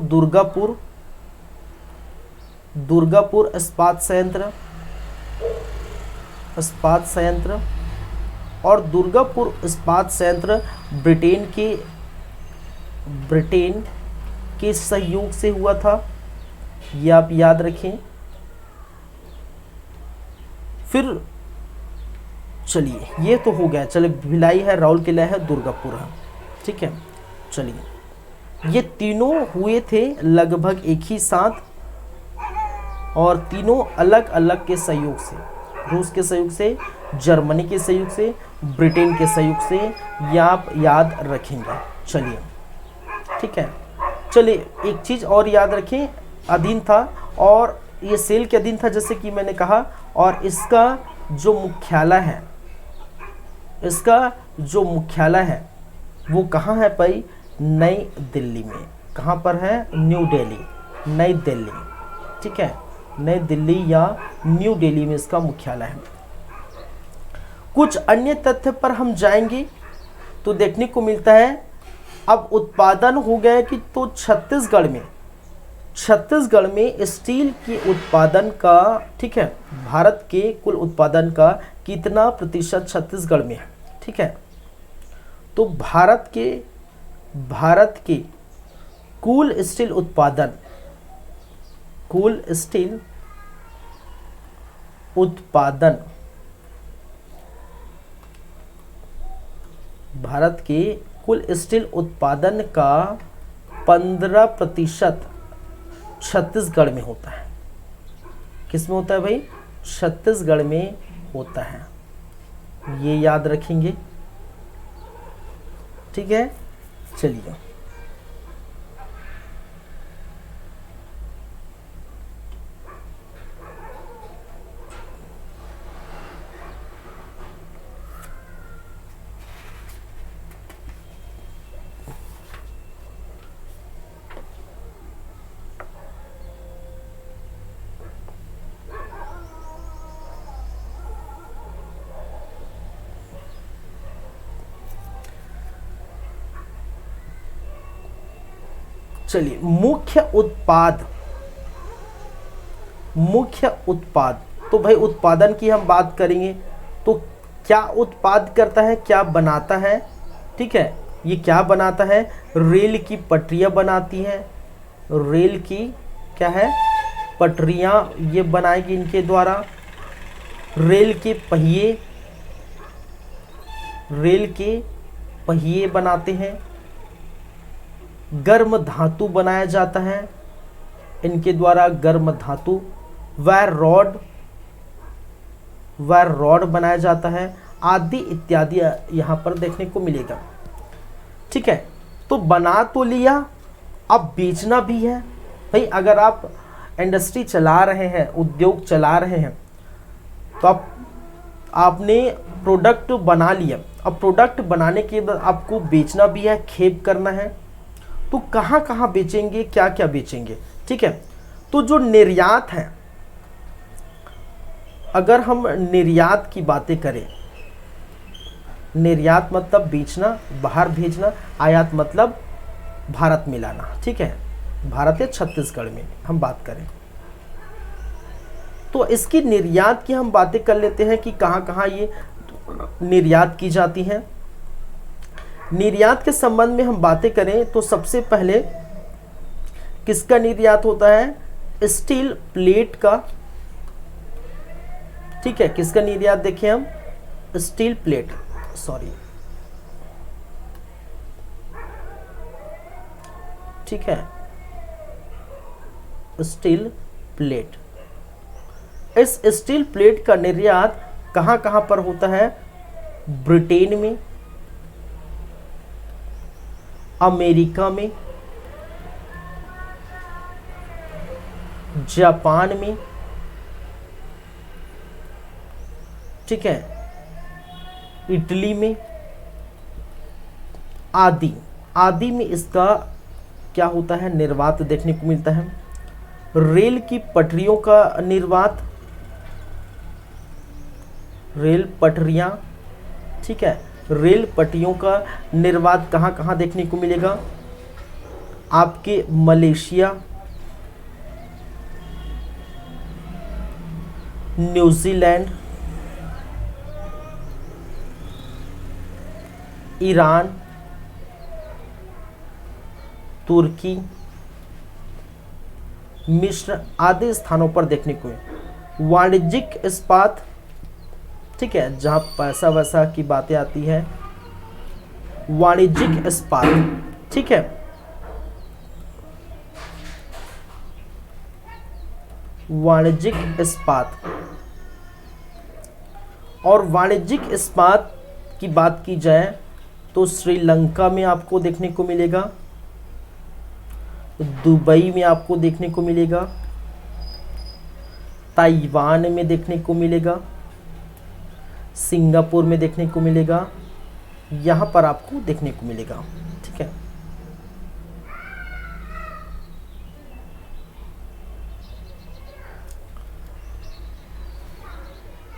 Speaker 1: दुर्गापुर इस्पात संयंत्र, और दुर्गापुर इस्पात संयंत्र ब्रिटेन के सहयोग से हुआ था, ये आप याद रखें। फिर चलिए, ये तो हो गया, चलिए भिलाई है, राउरकेला है, दुर्गापुर है, ठीक है। चलिए, ये तीनों हुए थे लगभग एक ही साथ, और तीनों अलग अलग के सहयोग से, रूस के सहयोग से, जर्मनी के सहयोग से, ब्रिटेन के सहयोग से, ये आप याद रखेंगे। चलिए, ठीक है। चलिए, एक चीज़ और याद रखें, अधीन था, और ये सेल के अधीन था जैसे कि मैंने कहा, और इसका जो मुख्यालय है वो कहाँ है भाई? नई दिल्ली में। कहाँ पर है? न्यू दिल्ली, नई दिल्ली, ठीक है, नई दिल्ली या न्यू दिल्ली में इसका मुख्यालय है। कुछ अन्य तथ्य पर हम जाएंगे तो देखने को मिलता है, अब उत्पादन हो गया कि तो छत्तीसगढ़ में स्टील के उत्पादन का, ठीक है, भारत के कुल उत्पादन का कितना प्रतिशत छत्तीसगढ़ में है, ठीक है। तो भारत के कुल स्टील उत्पादन, भारत के कुल स्टील उत्पादन का 15% छत्तीसगढ़ में होता है। किस में होता है भाई? छत्तीसगढ़ में होता है, ये याद रखेंगे, ठीक है। चलिए, मुख्य उत्पाद, तो भाई उत्पादन की हम बात करेंगे तो क्या उत्पाद करता है, क्या बनाता है, ठीक है, ये क्या बनाता है? रेल की पटरियां बनाती है, रेल की क्या है? पटरियां ये बनाएगी इनके द्वारा। रेल के पहिए बनाते हैं। गर्म धातु बनाया जाता है इनके द्वारा, गर्म धातु। वायर रॉड बनाया जाता है, आदि इत्यादि यहाँ पर देखने को मिलेगा, ठीक है। तो बना तो लिया, अब बेचना भी है भाई। अगर आप इंडस्ट्री चला रहे हैं, उद्योग चला रहे हैं, तो आपने प्रोडक्ट बना लिया, अब प्रोडक्ट बनाने के बाद आपको बेचना भी है, खेप करना है। तो कहाँ कहाँ बेचेंगे, क्या क्या बेचेंगे, ठीक है। तो जो निर्यात है, अगर हम निर्यात की बातें करें, निर्यात मतलब बेचना, बाहर भेजना, आयात मतलब भारत में लाना, ठीक है, भारत या छत्तीसगढ़ में हम बात करें तो इसकी निर्यात की हम बातें कर लेते हैं कि कहाँ कहाँ ये निर्यात की जाती हैं। निर्यात के संबंध में हम बातें करें तो सबसे पहले किसका निर्यात होता है? स्टील प्लेट का, ठीक है, किसका निर्यात देखें हम? स्टील प्लेट, सॉरी, ठीक है, स्टील प्लेट। इस स्टील प्लेट का निर्यात कहां कहां पर होता है? ब्रिटेन में, अमेरिका में, जापान में, ठीक है, इटली में, आदि में इसका क्या होता है? निर्वात देखने को मिलता है। रेल की पटरियों का निर्वात, रेल पटरियां, ठीक है, रेल पटरियों का निर्वात कहाँ कहाँ देखने को मिलेगा? आपके मलेशिया, न्यूजीलैंड, ईरान, तुर्की, मिस्र आदि स्थानों पर देखने को मिले। वाणिज्यिक इस्पात, ठीक है, जहां पैसा वैसा की बातें आती है, वाणिज्यिक इस्पात, ठीक है, वाणिज्यिक इस्पात। और वाणिज्यिक इस्पात की बात की जाए तो श्रीलंका में आपको देखने को मिलेगा, दुबई में आपको देखने को मिलेगा, ताइवान में देखने को मिलेगा, सिंगापुर में देखने को मिलेगा, यहाँ पर आपको देखने को मिलेगा, ठीक है।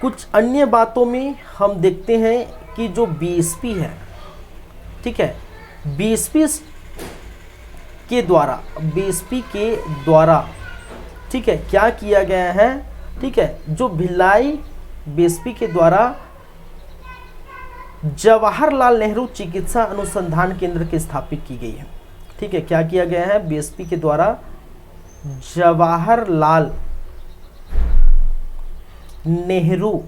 Speaker 1: कुछ अन्य बातों में हम देखते हैं कि जो बीएसपी है, ठीक है, बीएसपी के द्वारा, ठीक है, क्या किया गया है? ठीक है, जो भिलाई बीएसपी के द्वारा जवाहरलाल नेहरू चिकित्सा अनुसंधान केंद्र की स्थापित की गई है, ठीक है, क्या किया गया है? बीएसपी के द्वारा जवाहरलाल नेहरू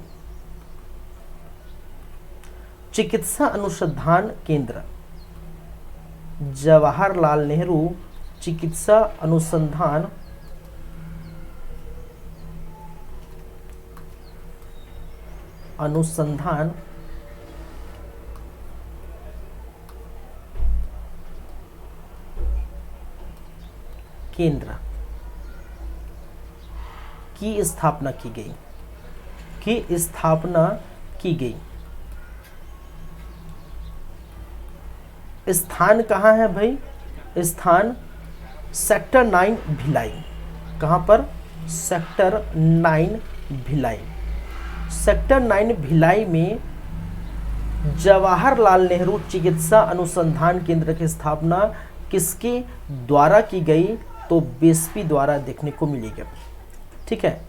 Speaker 1: चिकित्सा अनुसंधान केंद्र, जवाहरलाल नेहरू चिकित्सा अनुसंधान केंद्र की स्थापना की गई। स्थान कहाँ है भाई? स्थान सेक्टर 9 भिलाई। कहाँ पर? सेक्टर 9 भिलाई। सेक्टर 9 भिलाई में जवाहरलाल नेहरू चिकित्सा अनुसंधान केंद्र की स्थापना किसके द्वारा की गई? तो बीएसपी द्वारा देखने को मिलेगा, ठीक है।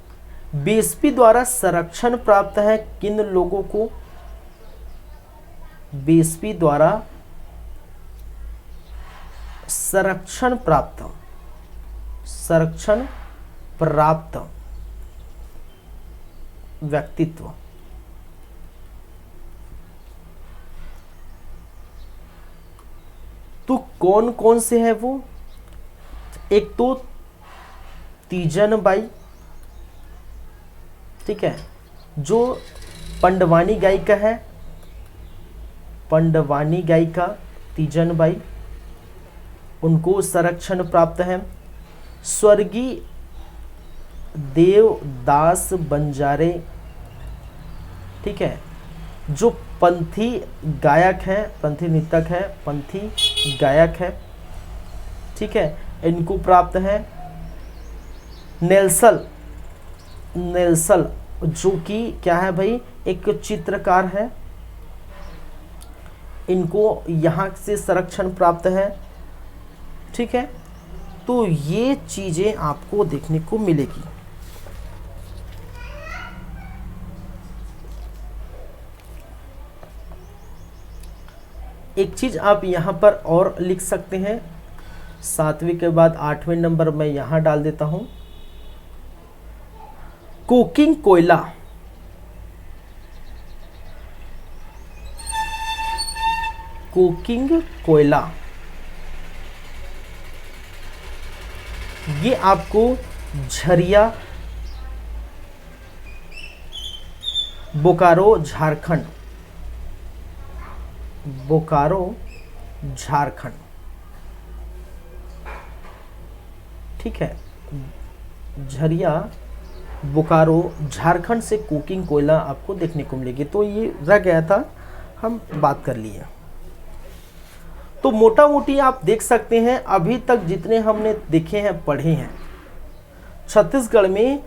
Speaker 1: बीएसपी द्वारा संरक्षण प्राप्त है किन लोगों को? बीएसपी द्वारा संरक्षण प्राप्त व्यक्तित्व, तो कौन कौन से हैं वो? एक तो तीजन बाई, ठीक है, जो पंडवानी गायिका है, पंडवानी गायिका तीजन बाई, उनको संरक्षण प्राप्त है। स्वर्गीय देवदास बंजारे, ठीक है, जो पंथी गायक है, पंथी नृतक है, पंथी गायक है, ठीक है, इनको प्राप्त है। नेल्सन जो कि क्या है भाई, एक चित्रकार है, इनको यहाँ से संरक्षण प्राप्त है। ठीक है, तो ये चीज़ें आपको देखने को मिलेगी। एक चीज़ आप यहाँ पर और लिख सकते हैं, 7वीं के बाद 8वें नंबर में यहाँ डाल देता हूँ, कोकिंग कोयला। कोकिंग कोयला ये आपको झरिया, बोकारो झारखंड, बोकारो झारखंड, ठीक है, झरिया बोकारो झारखंड से कोकिंग कोयला आपको देखने को मिलेगी। तो ये रह गया था, हम बात कर लिए। तो मोटा मोटी आप देख सकते हैं अभी तक जितने हमने देखे हैं, पढ़े हैं, छत्तीसगढ़ में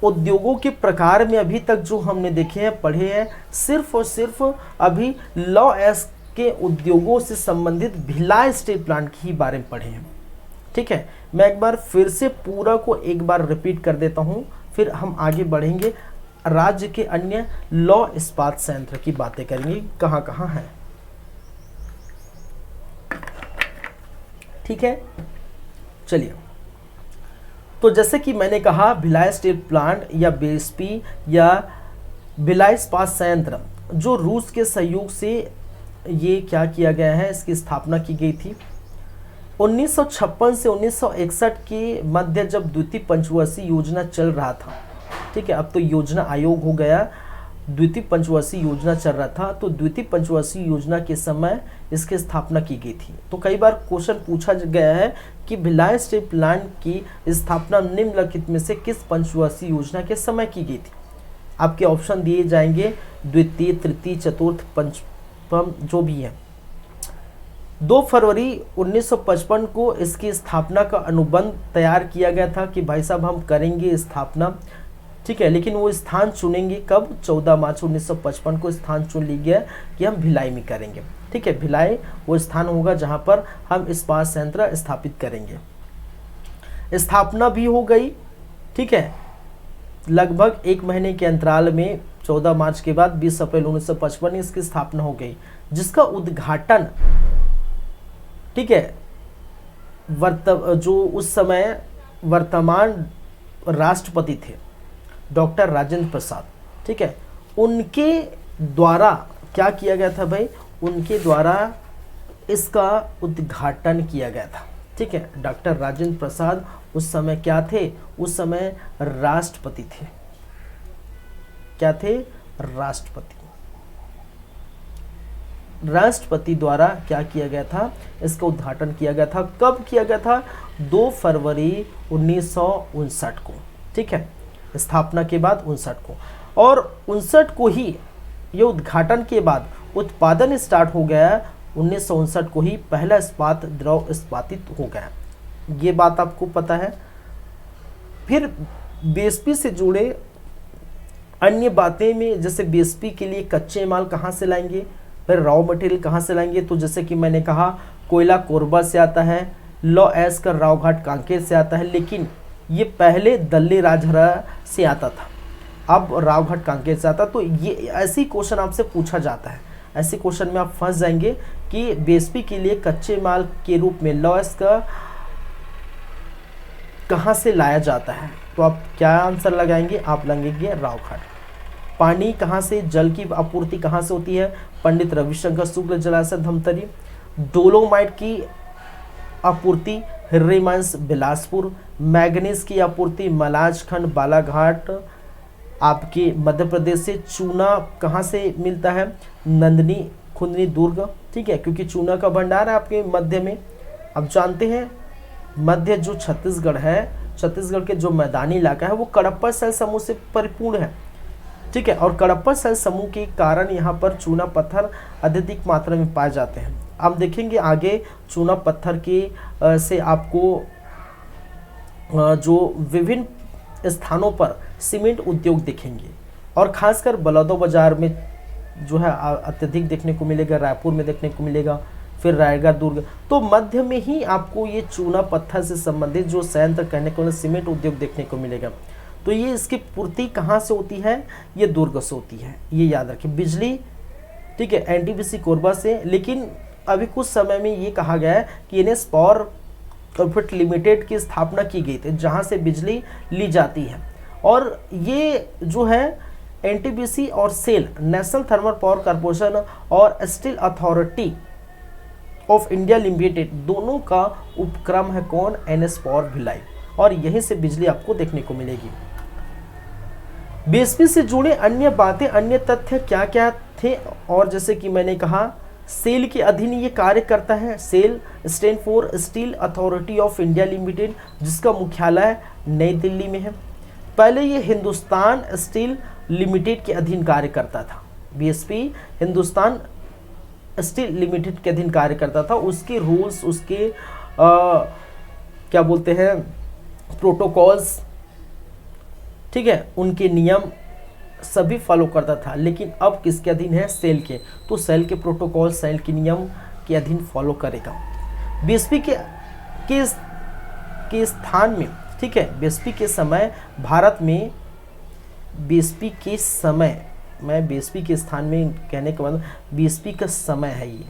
Speaker 1: उद्योगों के प्रकार में अभी तक जो हमने देखे हैं, पढ़े हैं, सिर्फ और सिर्फ अभी लॉ एस के उद्योगों से संबंधित भिलाई स्टील प्लांट की ही बारे में पढ़े हैं। ठीक है, मैं एक बार फिर से पूरा को एक बार रिपीट कर देता हूं, फिर हम आगे बढ़ेंगे, राज्य के अन्य लौ इस्पात संयंत्र की बातें करेंगे, कहां कहां है। ठीक है, चलिए। तो जैसे कि मैंने कहा, भिलाई स्टील प्लांट या बीएसपी या भिलाई इस्पात संयंत्र जो रूस के सहयोग से ये क्या किया गया है, इसकी स्थापना की गई थी 1956 से 1961 के मध्य, जब द्वितीय पंचवर्षीय योजना चल रहा था। ठीक है, अब तो योजना आयोग हो गया, द्वितीय पंचवर्षीय योजना चल रहा था, तो द्वितीय पंचवर्षीय योजना के समय इसकी स्थापना की गई थी। तो कई बार क्वेश्चन पूछा गया है कि भिलाई स्टील प्लांट की स्थापना निम्नलिखित में से किस पंचवर्षीय योजना के समय की गई थी। आपके ऑप्शन दिए जाएंगे, द्वितीय, तृतीय, चतुर्थ, पंचम, जो भी है। 2 फरवरी 1955 को इसकी स्थापना का अनुबंध तैयार किया गया था कि भाई साहब हम करेंगे स्थापना। ठीक है, लेकिन वो स्थान चुनेंगे कब, 14 मार्च 1955 को स्थान चुन लिया गया कि हम भिलाई में करेंगे। ठीक है, भिलाई वो स्थान होगा जहां पर हम इस्पात संयंत्र स्थापित करेंगे। स्थापना भी हो गई। ठीक है, लगभग 1 महीने के अंतराल में 14 मार्च के बाद 20 अप्रैल 1955 इसकी स्थापना हो गई, जिसका उद्घाटन, ठीक है, जो उस समय वर्तमान राष्ट्रपति थे डॉक्टर राजेंद्र प्रसाद, ठीक है, उनके द्वारा क्या किया गया था भाई, उनके द्वारा इसका उद्घाटन किया गया था। ठीक है, डॉक्टर राजेंद्र प्रसाद उस समय क्या थे, उस समय राष्ट्रपति थे। क्या थे, राष्ट्रपति। राष्ट्रपति द्वारा क्या किया गया था, इसका उद्घाटन किया गया था। कब किया गया था, 2 फरवरी 1959 को। ठीक है, स्थापना के बाद 59 को, और 59 को ही ये उद्घाटन के बाद उत्पादन स्टार्ट हो गया। 1959 को ही पहला इस्पात द्रव इस्पातित हो गया, ये बात आपको पता है। फिर बीएसपी से जुड़े अन्य बातें में, जैसे बीएसपी के लिए कच्चे माल कहाँ से लाएंगे, फिर रॉ मटेरियल कहाँ से लाएंगे, तो जैसे कि मैंने कहा, कोयला कोरबा से आता है, लौ एस का रावघाट कांकेर से आता है, लेकिन ये पहले दल्ले राजहरा से आता था, अब रावघाट कांकेर से आता। तो ये ऐसी क्वेश्चन आपसे पूछा जाता है, ऐसे क्वेश्चन में आप फंस जाएंगे कि बीएसपी के लिए कच्चे माल के रूप में लौ एस का कहाँ से लाया जाता है, तो आप क्या आंसर लगाएंगे, आप लगाएंगे रावघाट। पानी कहाँ से, जल की आपूर्ति कहाँ से होती है, पंडित रविशंकर शुक्ल जलाशय धमतरी। डोलोमाइट की आपूर्ति हिर्रेमांस बिलासपुर। मैग्नीज की आपूर्ति मलाजखंड बालाघाट आपके मध्य प्रदेश से। चूना कहाँ से मिलता है, नंदनी खुंदनी दुर्ग। ठीक है, क्योंकि चूना का भंडार है आपके मध्य में। अब जानते हैं मध्य जो छत्तीसगढ़ है, छत्तीसगढ़ के जो मैदानी इलाका है वो कडप्पा शैल समूह से परिपूर्ण है। ठीक है, और कडप्पा शैल समूह के कारण यहाँ पर चूना पत्थर अत्यधिक मात्रा में पाए जाते हैं। आप देखेंगे आगे चूना पत्थर के से आपको जो विभिन्न स्थानों पर सीमेंट उद्योग दिखेंगे, और खासकर बलौदाबाजार में जो है अत्यधिक देखने को मिलेगा, रायपुर में देखने को मिलेगा, फिर रायगढ़, दुर्ग। तो मध्य में ही आपको ये चूना पत्थर से संबंधित जो संयंत्र कहने को सीमेंट उद्योग देखने को मिलेगा। तो ये इसकी पूर्ति कहाँ से होती है, ये दुर्ग से होती है, ये याद रखें। बिजली, ठीक है, एनटीपीसी कोरबा से। लेकिन अभी कुछ समय में ये कहा गया है कि एनएस पावर कॉर्पोरेट लिमिटेड की स्थापना की गई थी, जहाँ से बिजली ली जाती है। और ये जो है एनटीपीसी और SAIL, national thermal power corporation और steel authority of India limited, दोनों का उपक्रम है कौन, एनएस पावर भिलाई। और यहीं से बिजली आपको देखने को मिलेगी। बीएसपी से जुड़े अन्य बातें, अन्य तथ्य क्या क्या थे, और जैसे कि मैंने कहा सेल के अधीन ये कार्य करता है। SAIL stand for steel authority of India limited, जिसका मुख्यालय नई दिल्ली में है। पहले ये हिंदुस्तान स्टील लिमिटेड के अधीन कार्य करता था। बीएसपी हिंदुस्तान स्टील लिमिटेड के अधीन कार्य करता था। उसके रूल्स, उसके क्या बोलते हैं, प्रोटोकॉल्स, ठीक है, उनके नियम सभी फॉलो करता था। लेकिन अब किसके अधीन है, सेल के। तो सेल के प्रोटोकॉल, सेल के नियम के अधीन फॉलो करेगा। बीएसपी के स्थान में, ठीक है, बीएसपी के समय भारत में, बीएसपी के समय, मैं बीएसपी के स्थान में कहने का मतलब बीएसपी का समय है ये।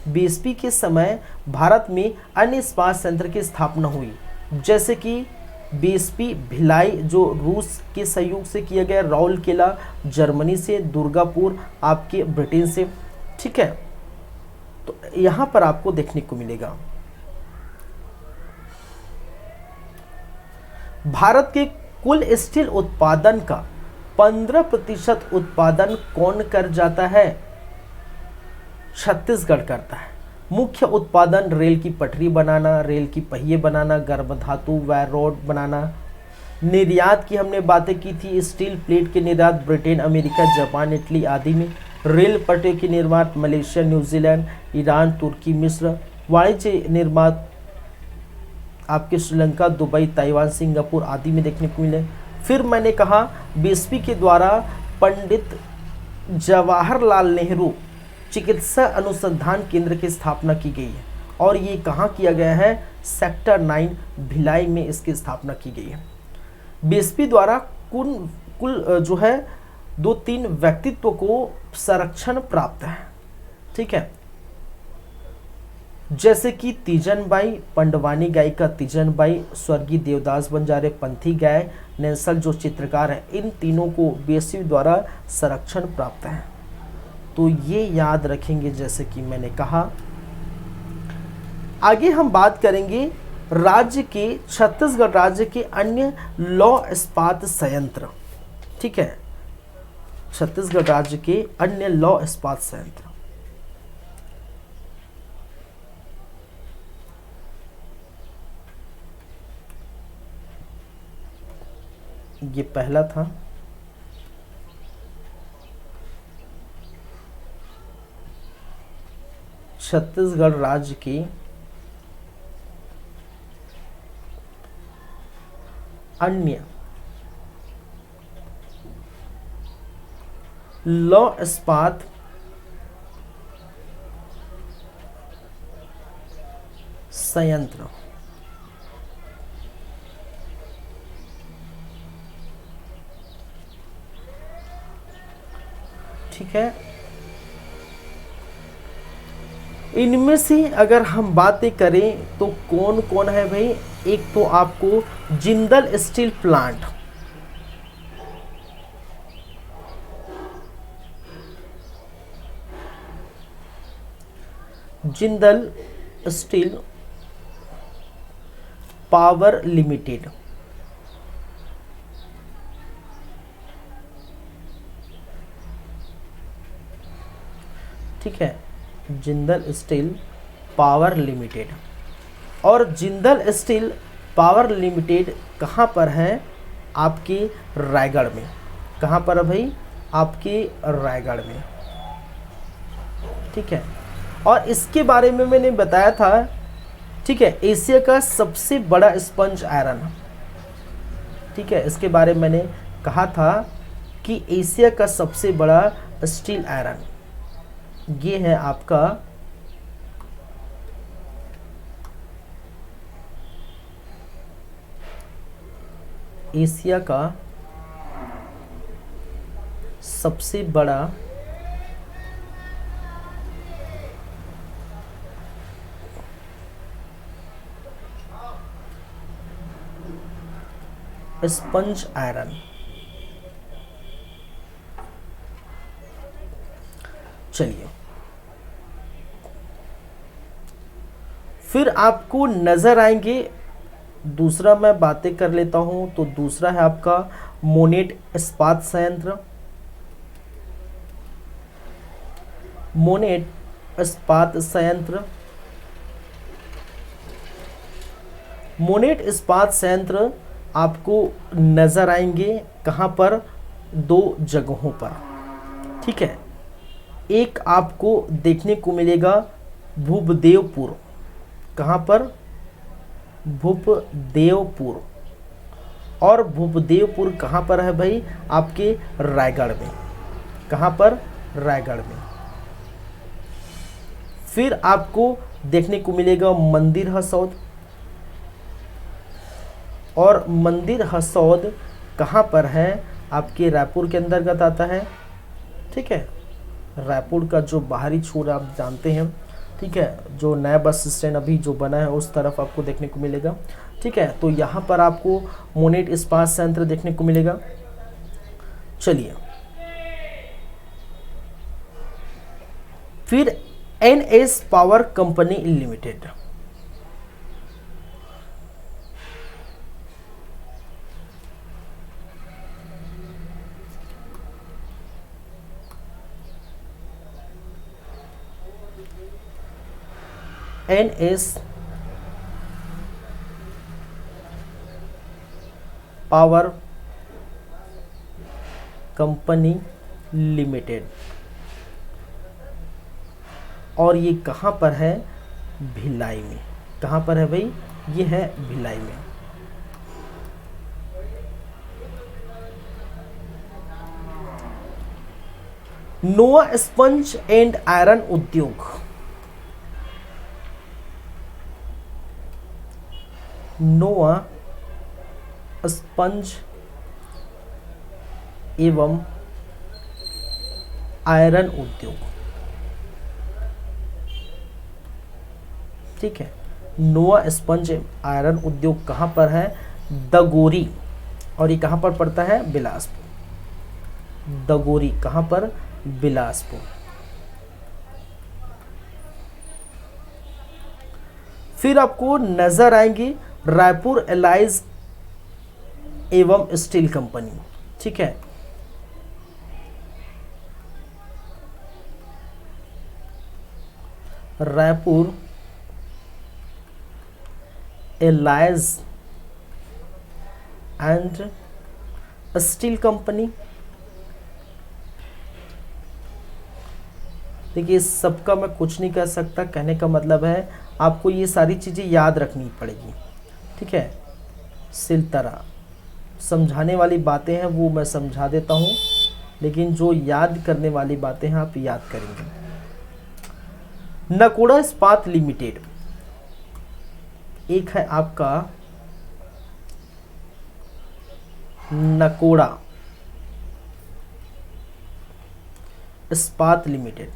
Speaker 1: बीएसपी के समय भारत में अन्य इस्पात संयंत्र की स्थापना हुई, जैसे कि बीएसपी भिलाई जो रूस के सहयोग से किया गया, राउरकेला जर्मनी से, दुर्गापुर आपके ब्रिटेन से, ठीक है। तो यहाँ पर आपको देखने को मिलेगा भारत के कुल स्टील उत्पादन का 15% उत्पादन कौन कर जाता है, छत्तीसगढ़ करता है। मुख्य उत्पादन रेल की पटरी बनाना, रेल की पहिए बनाना, गर्भ धातु वायर रॉड बनाना। निर्यात की हमने बातें की थी, स्टील प्लेट के निर्यात ब्रिटेन, अमेरिका, जापान, इटली आदि में। रेल पटरी के निर्माण मलेशिया, न्यूजीलैंड, ईरान, तुर्की, मिस्र। वाणिज्य निर्माण आपके श्रीलंका, दुबई, ताइवान, सिंगापुर आदि में देखने को मिले। फिर मैंने कहा बीएसपी के द्वारा पंडित जवाहरलाल नेहरू चिकित्सा अनुसंधान केंद्र की स्थापना की गई है, और ये कहाँ किया गया है, सेक्टर 9 भिलाई में इसकी स्थापना की गई है। बीएसपी द्वारा कुल जो है 2-3 व्यक्तित्व को संरक्षण प्राप्त है, ठीक है, जैसे कि तीजन बाई, पंडवानी गायिका तीजन बाई, स्वर्गीय देवदास बंजारे पंथी गाय, नेंसल जो चित्रकार है, इन तीनों को बीएसपी द्वारा संरक्षण प्राप्त है। तो ये याद रखेंगे, जैसे कि मैंने कहा। आगे हम बात करेंगे राज्य के, छत्तीसगढ़ राज्य के अन्य लौह इस्पात संयंत्र, ठीक है, छत्तीसगढ़ राज्य के अन्य लौह इस्पात संयंत्र। ये पहला था, छत्तीसगढ़ राज्य की अन्य लौह इस्पात संयंत्र। ठीक है, इनमें से अगर हम बातें करें तो कौन कौन है भाई, एक तो आपको Jindal steel plant, Jindal steel power limited, ठीक है, जिंदल स्टील पावर लिमिटेड। और जिंदल स्टील पावर लिमिटेड कहाँ पर है, आपके रायगढ़ में। कहाँ पर है भाई, आपके रायगढ़ में, ठीक है। और इसके बारे में मैंने बताया था, ठीक है, एशिया का सबसे बड़ा स्पंज आयरन, ठीक है, इसके बारे में मैंने कहा था कि एशिया का सबसे बड़ा स्टील आयरन, ये है आपका एशिया का सबसे बड़ा स्पंज आयरन। चलिए, फिर आपको नजर आएंगे, दूसरा मैं बातें कर लेता हूं, तो दूसरा है आपका मोनेट इस्पात संयंत्र। मोनेट इस्पात संयंत्र, मोनेट इस्पात संयंत्र आपको नजर आएंगे कहां पर, 2 जगहों पर, ठीक है। एक आपको देखने को मिलेगा भूपदेवपुर, कहां पर, भूपदेवपुर। और भूपदेवपुर कहां पर है भाई, आपके रायगढ़ में, कहां पर, रायगढ़ में। फिर आपको देखने को मिलेगा मंदिर हसौद, और मंदिर हसौद कहां पर है, आपके रायपुर के अंतर्गत आता है, ठीक है। रायपुर का जो बाहरी छोर आप जानते हैं, ठीक है, जो नया बस स्टैंड अभी जो बना है उस तरफ आपको देखने को मिलेगा, ठीक है। तो यहाँ पर आपको मोनेट इस्पात संयंत्र देखने को मिलेगा। चलिए, फिर NS power company limited, NS power company limited, और ये कहाँ पर है, भिलाई में। कहाँ पर है भाई, ये है भिलाई में। नोआ स्पंज एंड आयरन उद्योग, नोआ स्पंज एवं आयरन उद्योग, ठीक है। नोआ स्पंज आयरन उद्योग कहां पर है, दगोरी, और ये कहां पर पड़ता है, बिलासपुर। दगोरी कहां पर, बिलासपुर। फिर आपको नजर आएंगी रायपुर एलाइज एवं स्टील कंपनी, ठीक है। Raipur allies and steel company. देखिए, इस सबका मैं कुछ नहीं कर सकता, कहने का मतलब है आपको ये सारी चीज़ें याद रखनी पड़ेगी, ठीक है। सिलतरा, समझाने वाली बातें हैं वो मैं समझा देता हूँ, लेकिन जो याद करने वाली बातें हैं आप याद करेंगे। नकोड़ा इस्पात लिमिटेड, एक है आपका नकोड़ा इस्पात लिमिटेड,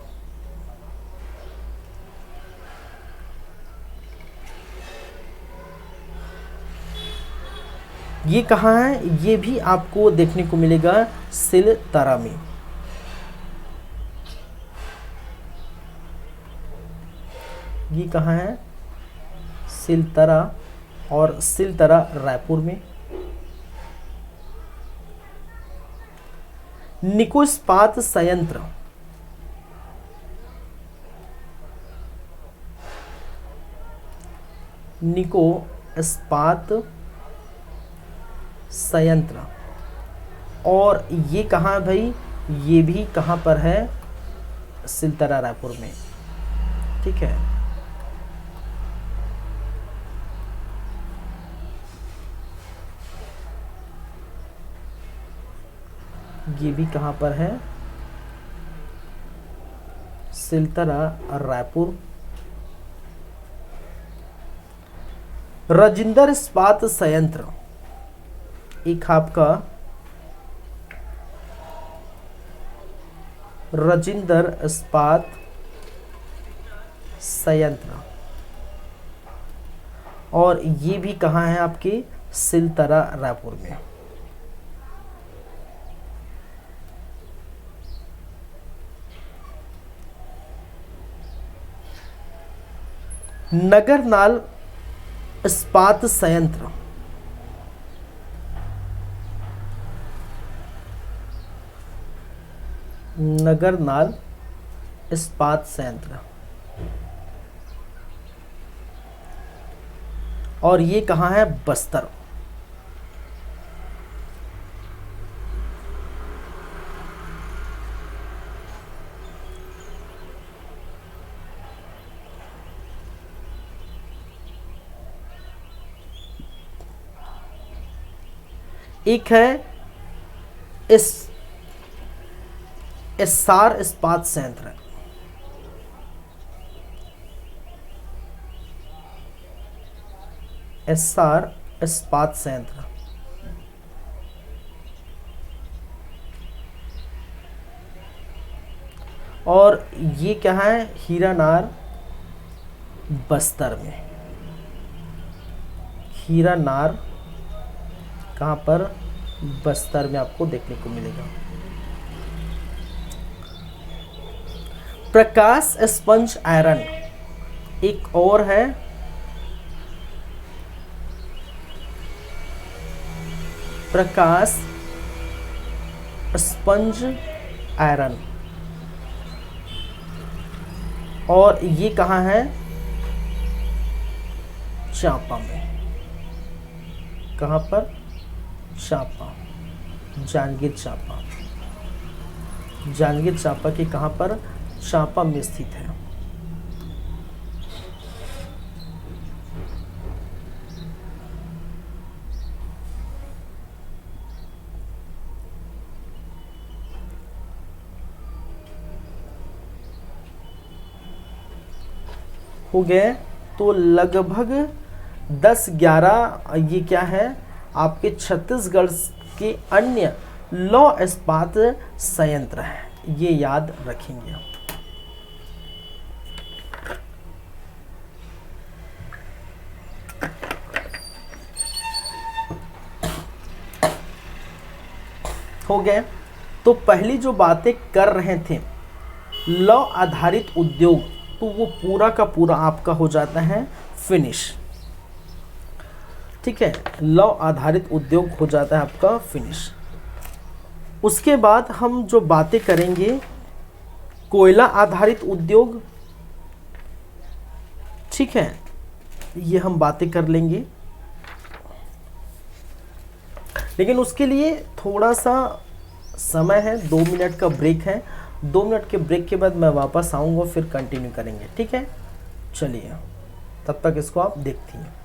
Speaker 1: ये कहाँ है, ये भी आपको देखने को मिलेगा सिलतरा में। ये कहाँ है, सिलतरा, और सिलतरा रायपुर में। निको इस्पात संयंत्र, निको इस्पात संयंत्र, और ये कहाँ है भाई, ये भी कहाँ पर है, सिलतरा रायपुर में, ठीक है। ये भी कहाँ पर है, सिलतरा रायपुर। राजिंदर इस्पात संयंत्र, एक आपका राजिंदर इस्पात संयंत्र, और ये भी कहाँ है आपके, सिलतरा रायपुर में। नगरनाल इस्पात संयंत्र, नगरनाल इस्पात संयंत्र, और ये कहाँ है, बस्तर। एक है इस एस्सार इस्पात संयंत्र, एस्सार इस्पात संयंत्र, और ये क्या है, हीरानार बस्तर में। हीरानार कहाँ पर, बस्तर में आपको देखने को मिलेगा। प्रकाश स्पंज आयरन, एक और है, प्रकाश स्पंज आयरन, और ये कहाँ है, चांपा में। कहाँ पर, चांपा, जांजगीर चांपा। जांजगीर चांपा के कहाँ पर, चांपा में स्थित है। हो गए, तो लगभग 10-11 ये क्या है आपके छत्तीसगढ़ के अन्य लौ इस्पात संयंत्र हैं, ये याद रखेंगे हम। हो गए, तो पहली जो बातें कर रहे थे लौ आधारित उद्योग, तो वो पूरा का पूरा आपका हो जाता है फिनिश। ठीक है, लौ आधारित उद्योग हो जाता है आपका फिनिश। उसके बाद हम जो बातें करेंगे कोयला आधारित उद्योग, ठीक है, ये हम बातें कर लेंगे, लेकिन उसके लिए थोड़ा सा समय है, 2 मिनट का ब्रेक है। 2 मिनट के ब्रेक के बाद मैं वापस आऊँगा, फिर कंटिन्यू करेंगे, ठीक है। चलिए, तब तक इसको आप देखती हैं।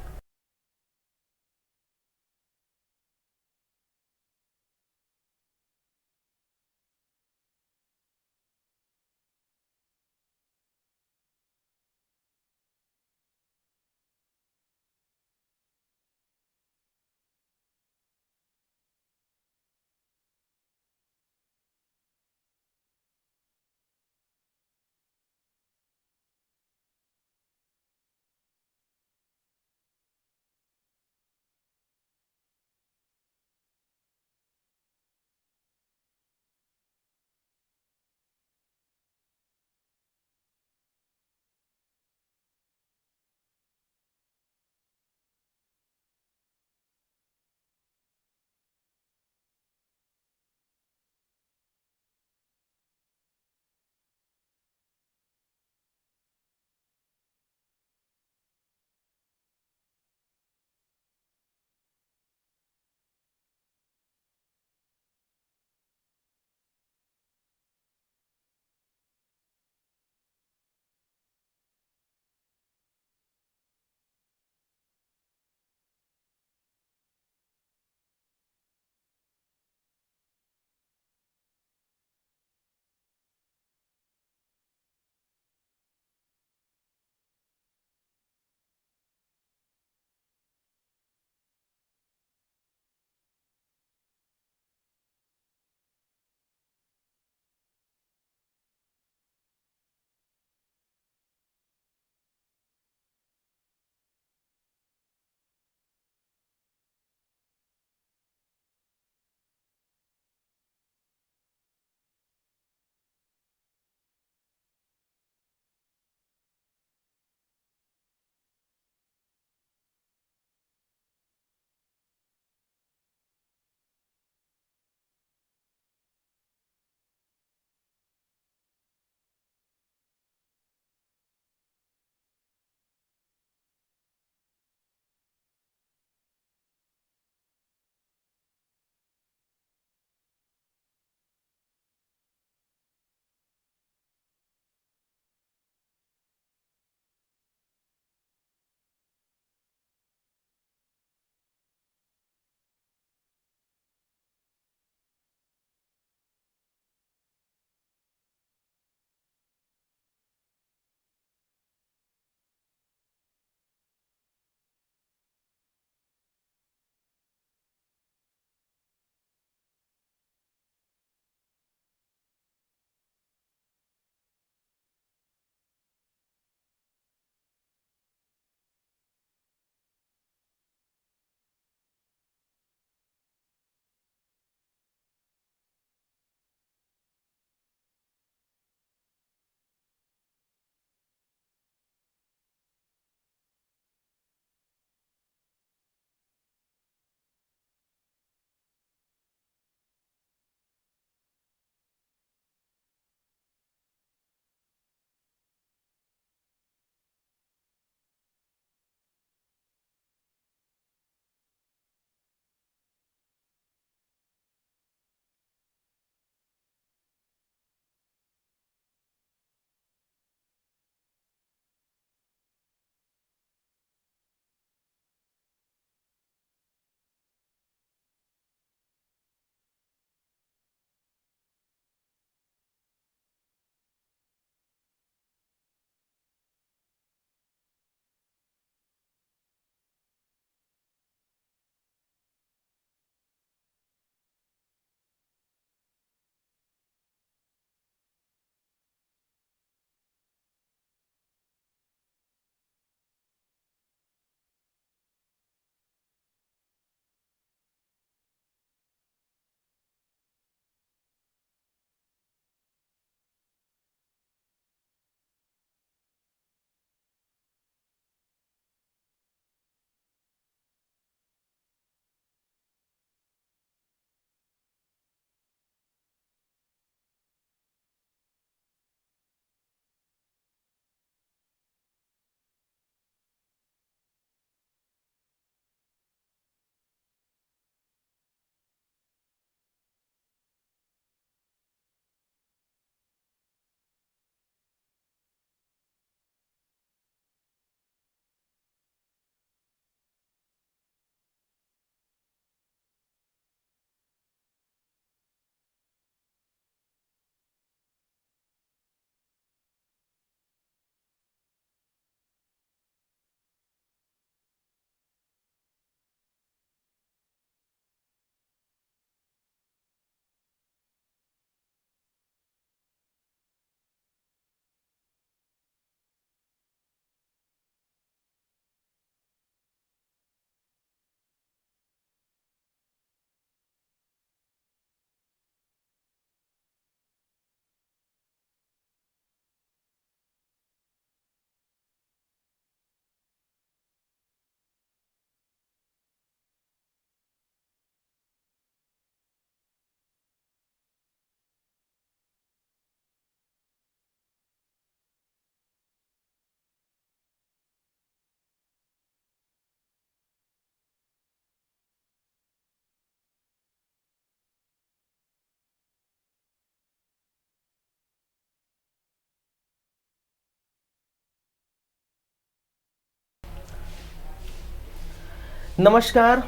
Speaker 1: नमस्कार,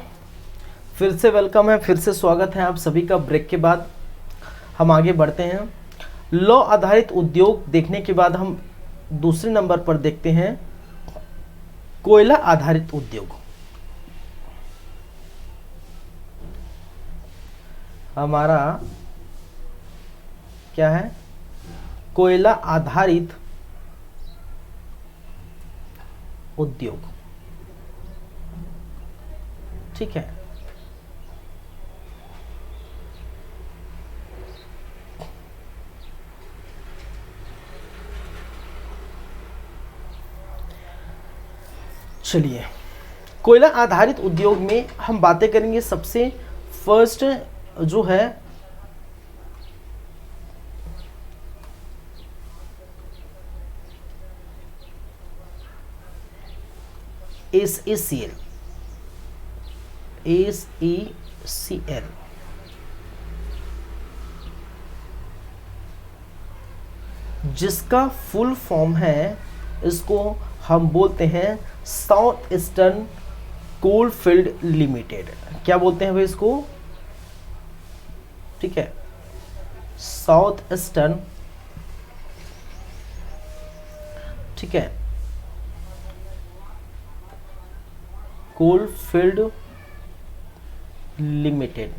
Speaker 1: फिर से वेलकम है, फिर से स्वागत है आप सभी का। ब्रेक के बाद हम आगे बढ़ते हैं। लौ आधारित उद्योग देखने के बाद हम दूसरे नंबर पर देखते हैं कोयला आधारित उद्योग। हमारा क्या है? कोयला आधारित उद्योग। ठीक है, चलिए कोयला आधारित उद्योग में हम बातें करेंगे। सबसे फर्स्ट जो है SECL, जिसका फुल फॉर्म है, इसको हम बोलते हैं साउथ ईस्टर्न कोलफील्ड लिमिटेड। क्या बोलते हैं भाई इसको? ठीक है, साउथ ईस्टर्न, ठीक है, coalfield limited,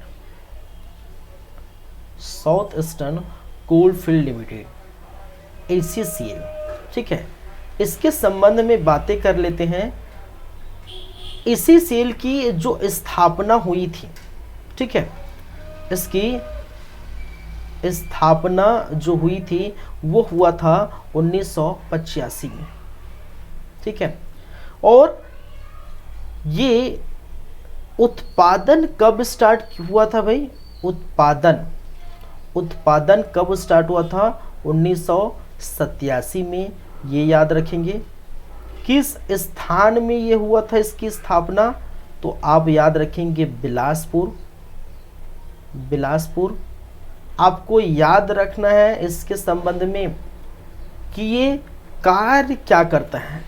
Speaker 1: south eastern coalfield limited, SECL। ठीक है, इसके संबंध में बातें कर लेते हैं। SECL की जो स्थापना हुई थी, ठीक है, इसकी स्थापना जो हुई थी वो हुआ था 1985 में। ठीक है, और ये उत्पादन कब स्टार्ट हुआ था भाई? उत्पादन कब स्टार्ट हुआ था? 1987 में। ये याद रखेंगे। किस स्थान में ये हुआ था इसकी स्थापना? तो आप याद रखेंगे बिलासपुर। आपको याद रखना है इसके संबंध में कि ये कार्य क्या करता है,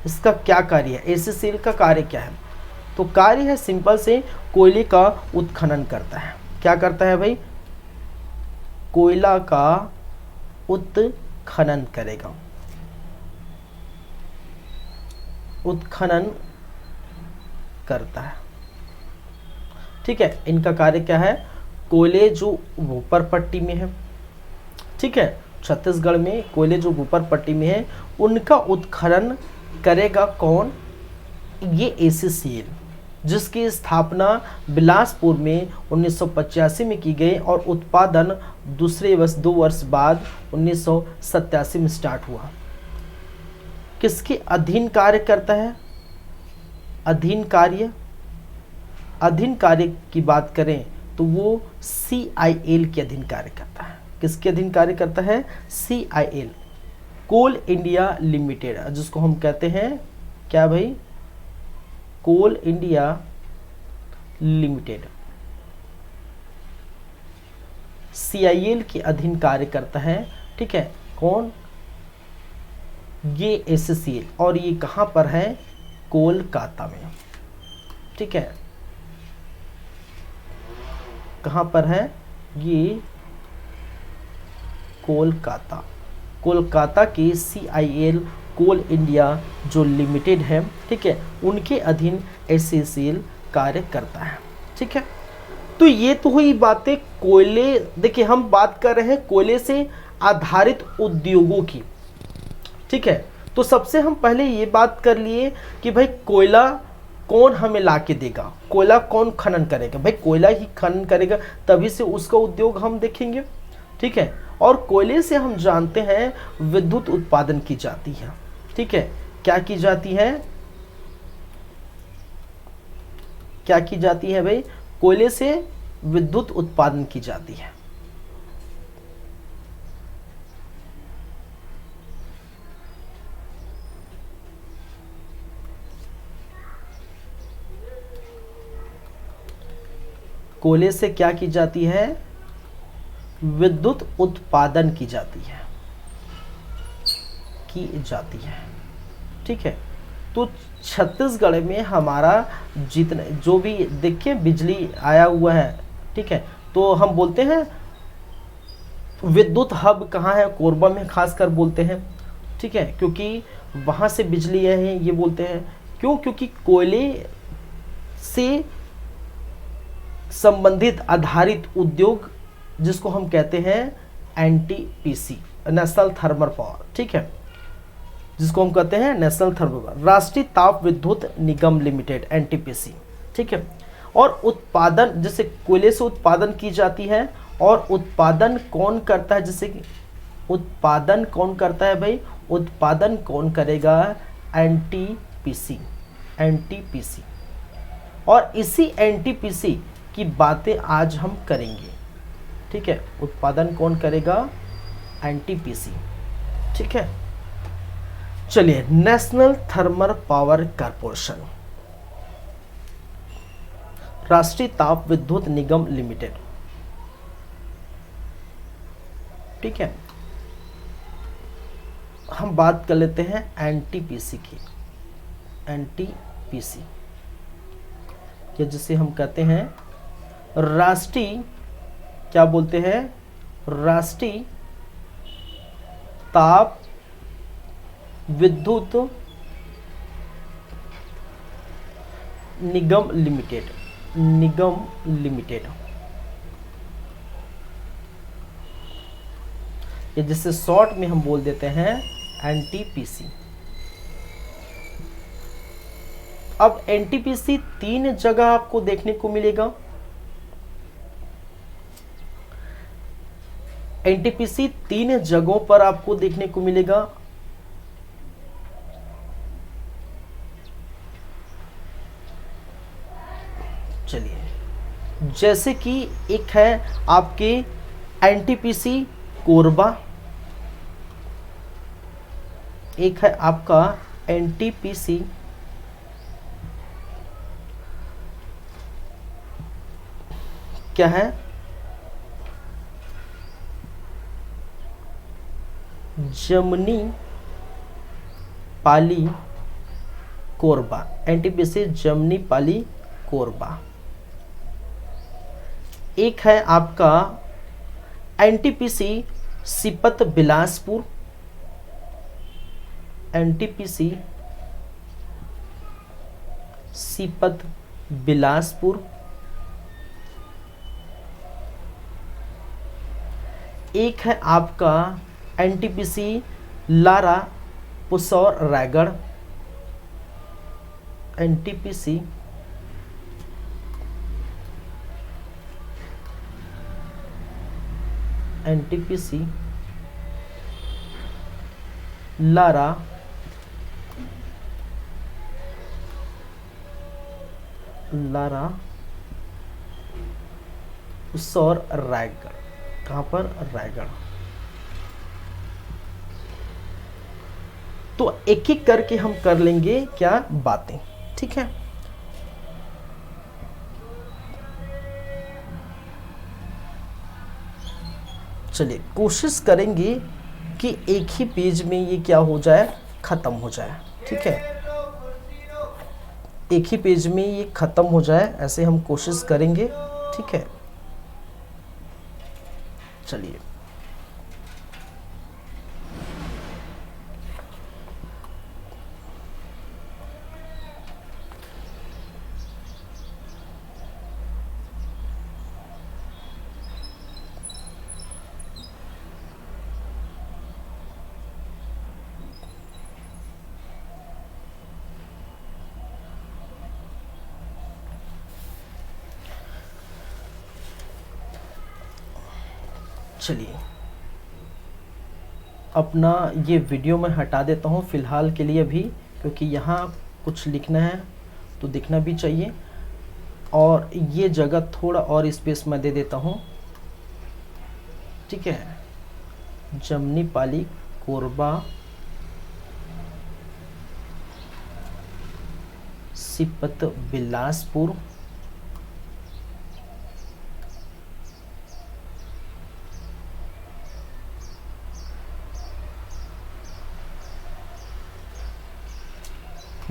Speaker 1: इसका क्या कार्य है, SECL का कार्य क्या है? तो कार्य है सिंपल से कोयले का उत्खनन करता है। क्या करता है भाई? कोयला का उत्खनन करेगा, उत्खनन करता है। ठीक है, इनका कार्य क्या है? कोयले जो ऊपर पट्टी में है, ठीक है, छत्तीसगढ़ में कोयले जो ऊपर पट्टी में है उनका उत्खनन करेगा कौन? ये SECL, जिसकी स्थापना बिलासपुर में 1985 में की गई और उत्पादन 2 वर्ष बाद 1987 में स्टार्ट हुआ। किसके अधीन कार्य करता है? अधीन कार्य की बात करें तो वो CIL के अधीन कार्य करता है। किसके अधीन कार्य करता है? CIL, कोल इंडिया लिमिटेड, जिसको हम कहते हैं क्या भाई? कोल इंडिया लिमिटेड, CIL के अधीन कार्य करता है। ठीक है, कौन? ये SECL, और ये कहां पर है? कोलकाता में। ठीक है, कहां पर है? ये कोलकाता की CIL, कोल इंडिया जो लिमिटेड है, ठीक है, उनके अधीन SECL कार्य करता है। ठीक है, तो ये तो हुई बातें कोयले। देखिए हम बात कर रहे हैं कोयले से आधारित उद्योगों की। ठीक है, तो सबसे हम पहले ये बात कर लिए कि भाई कोयला कौन हमें ला के देगा, कोयला कौन खनन करेगा? भाई कोयला ही खनन करेगा, तभी से उसका उद्योग हम देखेंगे। ठीक है, और कोयले से हम जानते हैं विद्युत उत्पादन की जाती है। ठीक है, क्या की जाती है? क्या की जाती है भाई? कोयले से विद्युत उत्पादन की जाती है। कोयले से क्या की जाती है? विद्युत उत्पादन की जाती है। ठीक है, तो छत्तीसगढ़ में हमारा जितने जो भी देखिए बिजली आया हुआ है, ठीक है, तो हम बोलते हैं विद्युत हब कहाँ है, कोरबा में खासकर बोलते हैं, ठीक है, क्योंकि वहाँ से बिजली है, ये बोलते हैं। क्यों? क्योंकि कोयले से संबंधित आधारित उद्योग जिसको हम कहते हैं एनटीपीसी, नेशनल थर्मल पावर, ठीक है, जिसको हम कहते हैं नेशनल थर्मल पावर, राष्ट्रीय ताप विद्युत निगम लिमिटेड, एनटीपीसी, ठीक है। और उत्पादन, जैसे कोयले से उत्पादन की जाती है, और उत्पादन कौन करता है, जैसे कि उत्पादन कौन करता है भाई, उत्पादन कौन करेगा, एनटीपीसी, एनटीपीसी। और इसी एनटीपीसी की बातें आज हम करेंगे, ठीक है। उत्पादन कौन करेगा, एनटीपीसी, ठीक है। चलिए, नेशनल थर्मल पावर कॉर्पोरेशन, राष्ट्रीय ताप विद्युत निगम लिमिटेड, ठीक है। हम बात कर लेते हैं एनटीपीसी की। एनटीपीसी या जिसे हम कहते हैं राष्ट्रीय, क्या बोलते हैं, राष्ट्रीय ताप विद्युत निगम लिमिटेड, निगम लिमिटेड, या जिसे शॉर्ट में हम बोल देते हैं एनटीपीसी। अब एनटीपीसी 3 जगह आपको देखने को मिलेगा। एनटीपीसी 3 जगहों पर आपको देखने को मिलेगा। चलिए, जैसे कि एक है आपके एनटीपीसी कोरबा, एक है आपका एनटीपीसी क्या है, जमनी पाली कोरबा, एनटीपीसी जमनी पाली कोरबा। एक है आपका एनटीपीसी सिपत बिलासपुर, एनटीपीसी सिपत बिलासपुर। एक है आपका NTPC Lara Pusaur Raigarh, NTPC NTPC Lara Pusaur Raigarh, कहाँ पर, रायगढ़। तो एक एक करके हम कर लेंगे क्या बातें, ठीक है। चलिए, कोशिश करेंगे कि एक ही पेज में ये क्या हो जाए, खत्म हो जाए, ठीक है। एक ही पेज में ये खत्म हो जाए, ऐसे हम कोशिश करेंगे, ठीक है। चलिए, चलिए अपना ये वीडियो मैं हटा देता हूँ फ़िलहाल के लिए अभी, क्योंकि यहाँ कुछ लिखना है तो दिखना भी चाहिए। और ये जगह थोड़ा और स्पेस मैं दे देता हूँ, ठीक है। जमनी पाली कोरबा सिपत बिलासपुर,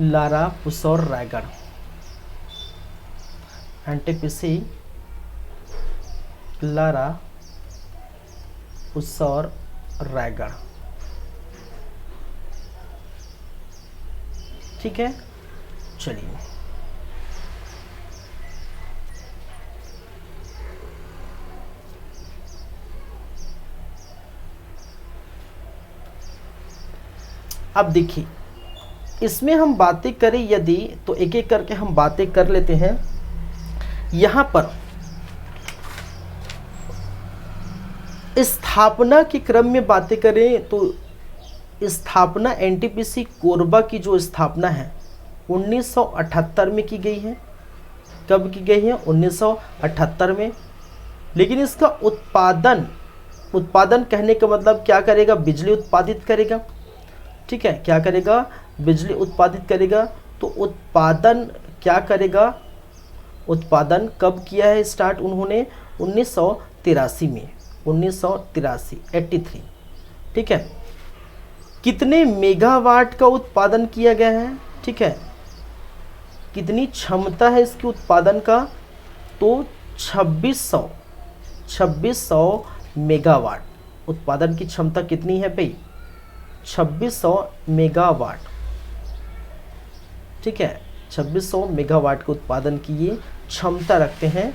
Speaker 1: लारा, पुसौर, रायगढ़। एनटीपीसी, लारा, पुसौर, रायगढ़। ठीक है, चलिए अब देखिए, इसमें हम बातें करें यदि, तो एक एक करके हम बातें कर लेते हैं। यहां पर स्थापना के क्रम में बातें करें तो स्थापना एनटीपीसी कोरबा की जो स्थापना है 1978 में की गई है। कब की गई है? 1978 में। लेकिन इसका उत्पादन कहने का मतलब क्या करेगा? बिजली उत्पादित करेगा। ठीक है, क्या करेगा? बिजली उत्पादित करेगा। तो उत्पादन क्या करेगा? उत्पादन कब किया है स्टार्ट उन्होंने? 1983 में, 1983, 83। ठीक है, कितने मेगावाट का उत्पादन किया गया है? ठीक है, कितनी क्षमता है इसके उत्पादन का? तो 2600 मेगावाट उत्पादन की क्षमता कितनी है भाई? 2600 मेगावाट। ठीक है, 2600 मेगावाट के उत्पादन की ये क्षमता रखते हैं।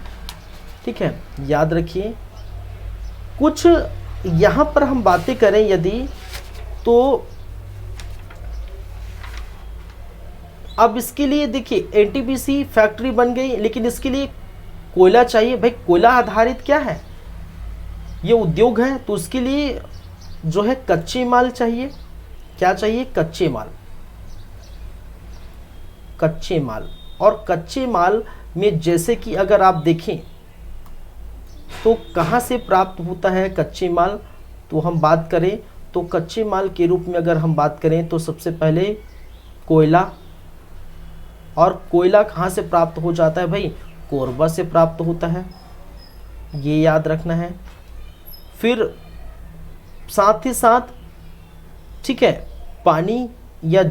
Speaker 1: ठीक है, याद रखिए। कुछ यहाँ पर हम बातें करें यदि, तो अब इसके लिए देखिए एनटीपीसी फैक्ट्री बन गई, लेकिन इसके लिए कोयला चाहिए भाई। कोयला आधारित क्या है? ये उद्योग है, तो उसके लिए जो है कच्चे माल चाहिए। क्या चाहिए? कच्चे माल। कच्चे माल, और कच्चे माल में जैसे कि अगर आप देखें तो कहाँ से प्राप्त होता है कच्चे माल? तो हम बात करें तो कच्चे माल के रूप में अगर हम बात करें तो सबसे पहले कोयला। और कोयला कहाँ से प्राप्त हो जाता है भाई? कोरबा से प्राप्त होता है, ये याद रखना है। फिर साथ ही साथ, ठीक है, पानी या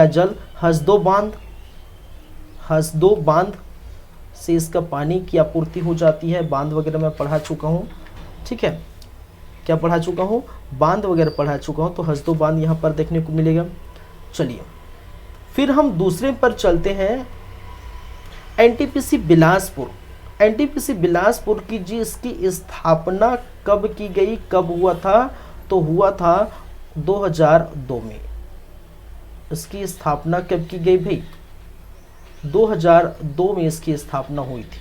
Speaker 1: जल हसदो बांध से इसका पानी की आपूर्ति हो जाती है। बांध वगैरह मैं पढ़ा चुका हूँ। ठीक है, क्या पढ़ा चुका हूँ? बांध वगैरह पढ़ा चुका हूँ। तो हसदो बांध यहाँ पर देखने को मिलेगा। चलिए फिर हम दूसरे पर चलते हैं, एनटीपीसी बिलासपुर। एनटीपीसी बिलासपुर की जी इसकी स्थापना कब की गई, कब हुआ था? तो हुआ था 2002 में। इसकी स्थापना कब की गई भाई? 2002 में इसकी स्थापना हुई थी।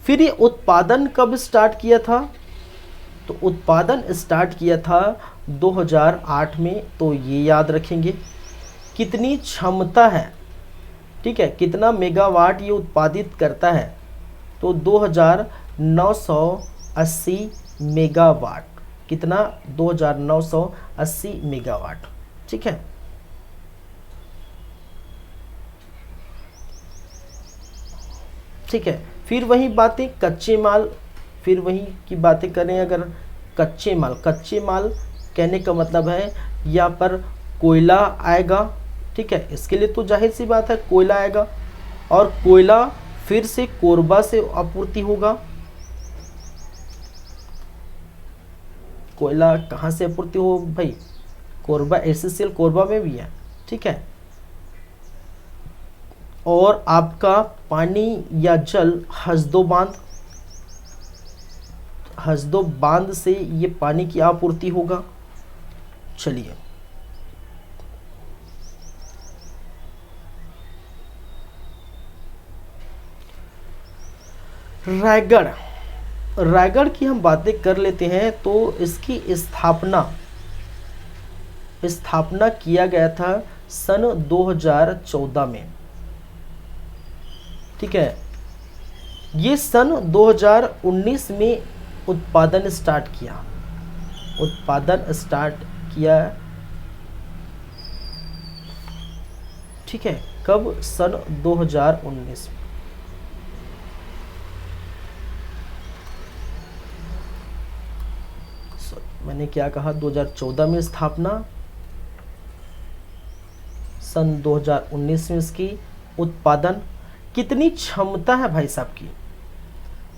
Speaker 1: फिर ये उत्पादन कब स्टार्ट किया था? तो उत्पादन स्टार्ट किया था 2008 में। तो ये याद रखेंगे। कितनी क्षमता है? ठीक है, कितना मेगावाट ये उत्पादित करता है? तो 2980 मेगावाट। कितना? 2980 मेगावाट। ठीक है, ठीक है। फिर वही बातें कच्चे माल, फिर वही की बातें करें अगर कच्चे माल कहने का मतलब है यहाँ पर कोयला आएगा। ठीक है, इसके लिए तो जाहिर सी बात है कोयला आएगा, और कोयला फिर से कोरबा से आपूर्ति होगा। कोयला कहाँ से आपूर्ति हो भाई? कोरबा, एससीएल कोरबा में भी है। ठीक है, और आपका पानी या जल हसदो बांध से ये पानी की आपूर्ति होगा। चलिए रायगढ़ की हम बातें कर लेते हैं। तो इसकी स्थापना किया गया था सन 2014 में। ठीक है, ये सन 2019 में उत्पादन स्टार्ट किया। ठीक है, कब? सन 2019 में। मैंने क्या कहा, 2014 में स्थापना, सन 2019 में इसकी उत्पादन। कितनी क्षमता है भाई साहब की,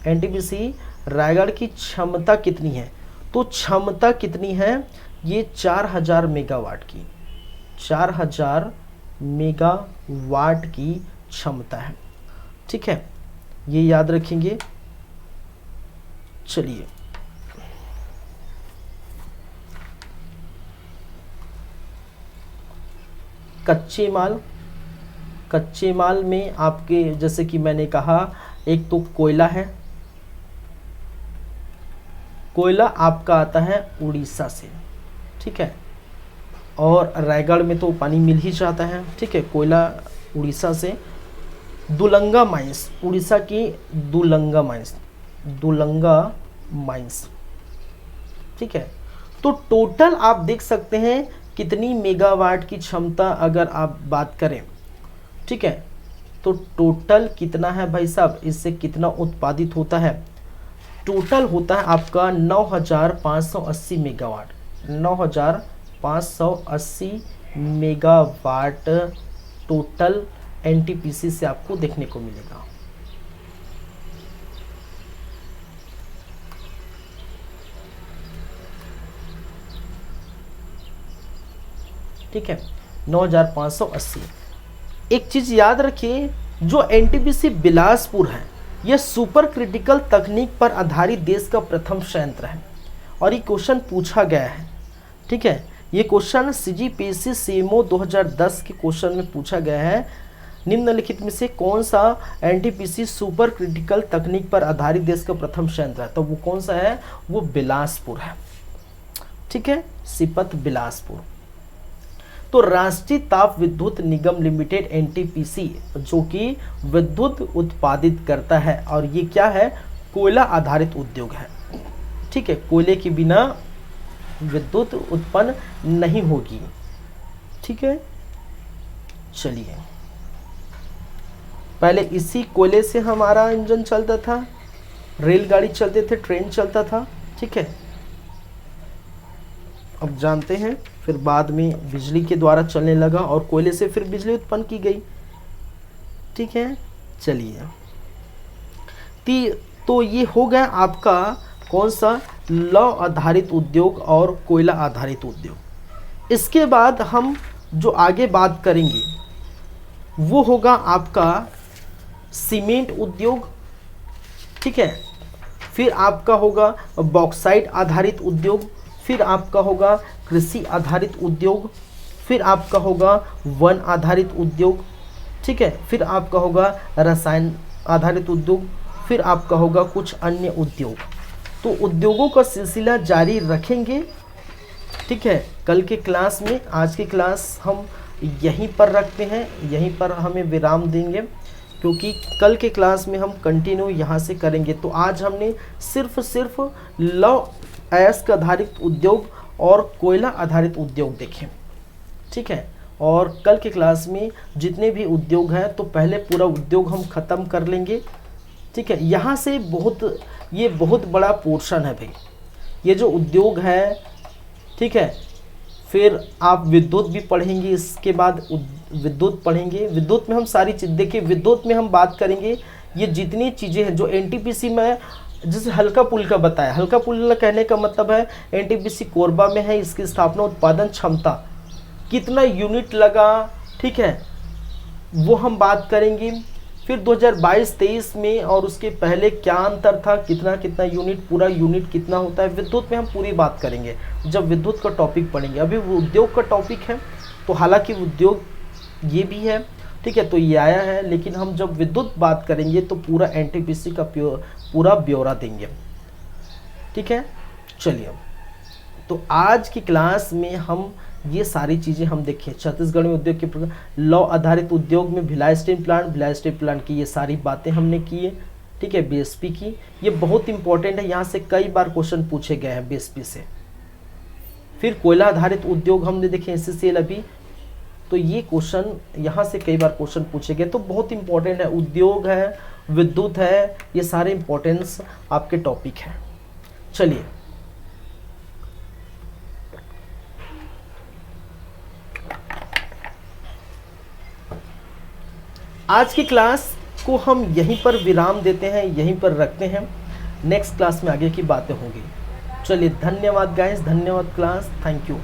Speaker 1: एनटीपीसी रायगढ़ की क्षमता कितनी है? तो क्षमता कितनी है, ये 4000 मेगावाट की, 4000 मेगावाट की क्षमता है। ठीक है, ये याद रखेंगे। चलिए कच्चे माल में आपके, जैसे कि मैंने कहा, एक तो कोयला है, कोयला आपका आता है उड़ीसा से। ठीक है, और रायगढ़ में तो पानी मिल ही जाता है। ठीक है, कोयला उड़ीसा से। दुलंगा माइंस, उड़ीसा की दुलंगा माइंस। ठीक है, तो टोटल आप देख सकते हैं कितनी मेगावाट की क्षमता अगर आप बात करें। ठीक है, तो टोटल कितना है भाई साहब, इससे कितना उत्पादित होता है? टोटल होता है आपका 9580 मेगावाट, 9580 मेगावाट टोटल एनटीपीसी से आपको देखने को मिलेगा। ठीक है, 9580। एक चीज याद रखिए, जो एनटीपीसी बिलासपुर है, यह सुपर क्रिटिकल तकनीक पर आधारित देश का प्रथम संयंत्र है और ये क्वेश्चन पूछा गया है। ठीक है, ये क्वेश्चन सीजीपीएससी सीएमओ 2010 के क्वेश्चन में पूछा गया है। निम्नलिखित में से कौन सा एनटीपीसी सुपर क्रिटिकल तकनीक पर आधारित देश का प्रथम संयंत्र है? तो वो कौन सा है? वो बिलासपुर है। ठीक है, सिपत बिलासपुर। तो राष्ट्रीय ताप विद्युत निगम लिमिटेड एनटीपीसी, जो कि विद्युत उत्पादित करता है, और ये क्या है? कोयला आधारित उद्योग है। ठीक है, कोयले के बिना विद्युत उत्पन्न नहीं होगी। ठीक है, चलिए, पहले इसी कोयले से हमारा इंजन चलता था, रेलगाड़ी चलते थे, ट्रेन चलता था। ठीक है, अब जानते हैं, फिर बाद में बिजली के द्वारा चलने लगा और कोयले से फिर बिजली उत्पन्न की गई। ठीक है, चलिए, तो ये हो गया आपका कौन सा? लौह आधारित उद्योग और कोयला आधारित उद्योग। इसके बाद हम जो आगे बात करेंगे वो होगा आपका सीमेंट उद्योग। ठीक है, फिर आपका होगा बॉक्साइट आधारित उद्योग, फिर आपका होगा कृषि आधारित उद्योग, फिर आपका होगा वन आधारित उद्योग। ठीक है, फिर आपका होगा रसायन आधारित उद्योग, फिर आपका होगा कुछ अन्य उद्योग। तो उद्योगों का सिलसिला जारी रखेंगे। ठीक है, कल के क्लास में, आज की क्लास हम यहीं पर रखते हैं, यहीं पर हमें विराम देंगे, क्योंकि कल के क्लास में हम कंटिन्यू यहाँ से करेंगे। तो आज हमने सिर्फ लौह अयस्क आधारित उद्योग और कोयला आधारित उद्योग देखे। ठीक है, और कल के क्लास में जितने भी उद्योग हैं, तो पहले पूरा उद्योग हम ख़त्म कर लेंगे। ठीक है, यहाँ से ये बहुत बड़ा पोर्शन है भाई, ये जो उद्योग है। ठीक है, फिर आप विद्युत भी पढ़ेंगे, इसके बाद विद्युत पढ़ेंगे। विद्युत में हम सारी चीज़ देखिए, विद्युत में हम बात करेंगे ये जितनी चीज़ें हैं जो एनटीपीसी में, जैसे हल्का पुल्का बताया। हल्का पुल्का कहने का मतलब है एनटीपीसी कोरबा में है, इसकी स्थापना, उत्पादन क्षमता, कितना यूनिट लगा। ठीक है, वो हम बात करेंगे। फिर 2022-23 में और उसके पहले क्या अंतर था, कितना यूनिट, पूरा यूनिट कितना होता है। विद्युत में हम पूरी बात करेंगे जब विद्युत का टॉपिक पढ़ेंगे। अभी वो उद्योग का टॉपिक है, तो हालांकि उद्योग ये भी है। ठीक है, तो ये आया है, लेकिन हम जब विद्युत बात करेंगे तो पूरा एनटीपीसी का पूरा ब्यौरा देंगे। ठीक है, चलिए, तो आज की क्लास में हम ये सारी चीज़ें हम देखें। छत्तीसगढ़ में उद्योग के प्रकार, लौह आधारित उद्योग में भिलाई स्टील प्लांट की ये सारी बातें हमने की है। ठीक है, बीएसपी की, ये बहुत इंपॉर्टेंट है, यहाँ से कई बार क्वेश्चन पूछे गए हैं बीएसपी से। फिर कोयला आधारित उद्योग हमने देखे, एससीसीएल अभी, तो ये क्वेश्चन यहाँ से कई बार क्वेश्चन पूछे गए, तो बहुत इंपॉर्टेंट है। उद्योग है, विद्युत है, ये सारे इंपॉर्टेंस आपके टॉपिक हैं। चलिए, आज की क्लास को हम यहीं पर विराम देते हैं, यहीं पर रखते हैं। नेक्स्ट क्लास में आगे की बातें होंगी। चलिए, धन्यवाद गाइस, धन्यवाद क्लास, थैंक यू।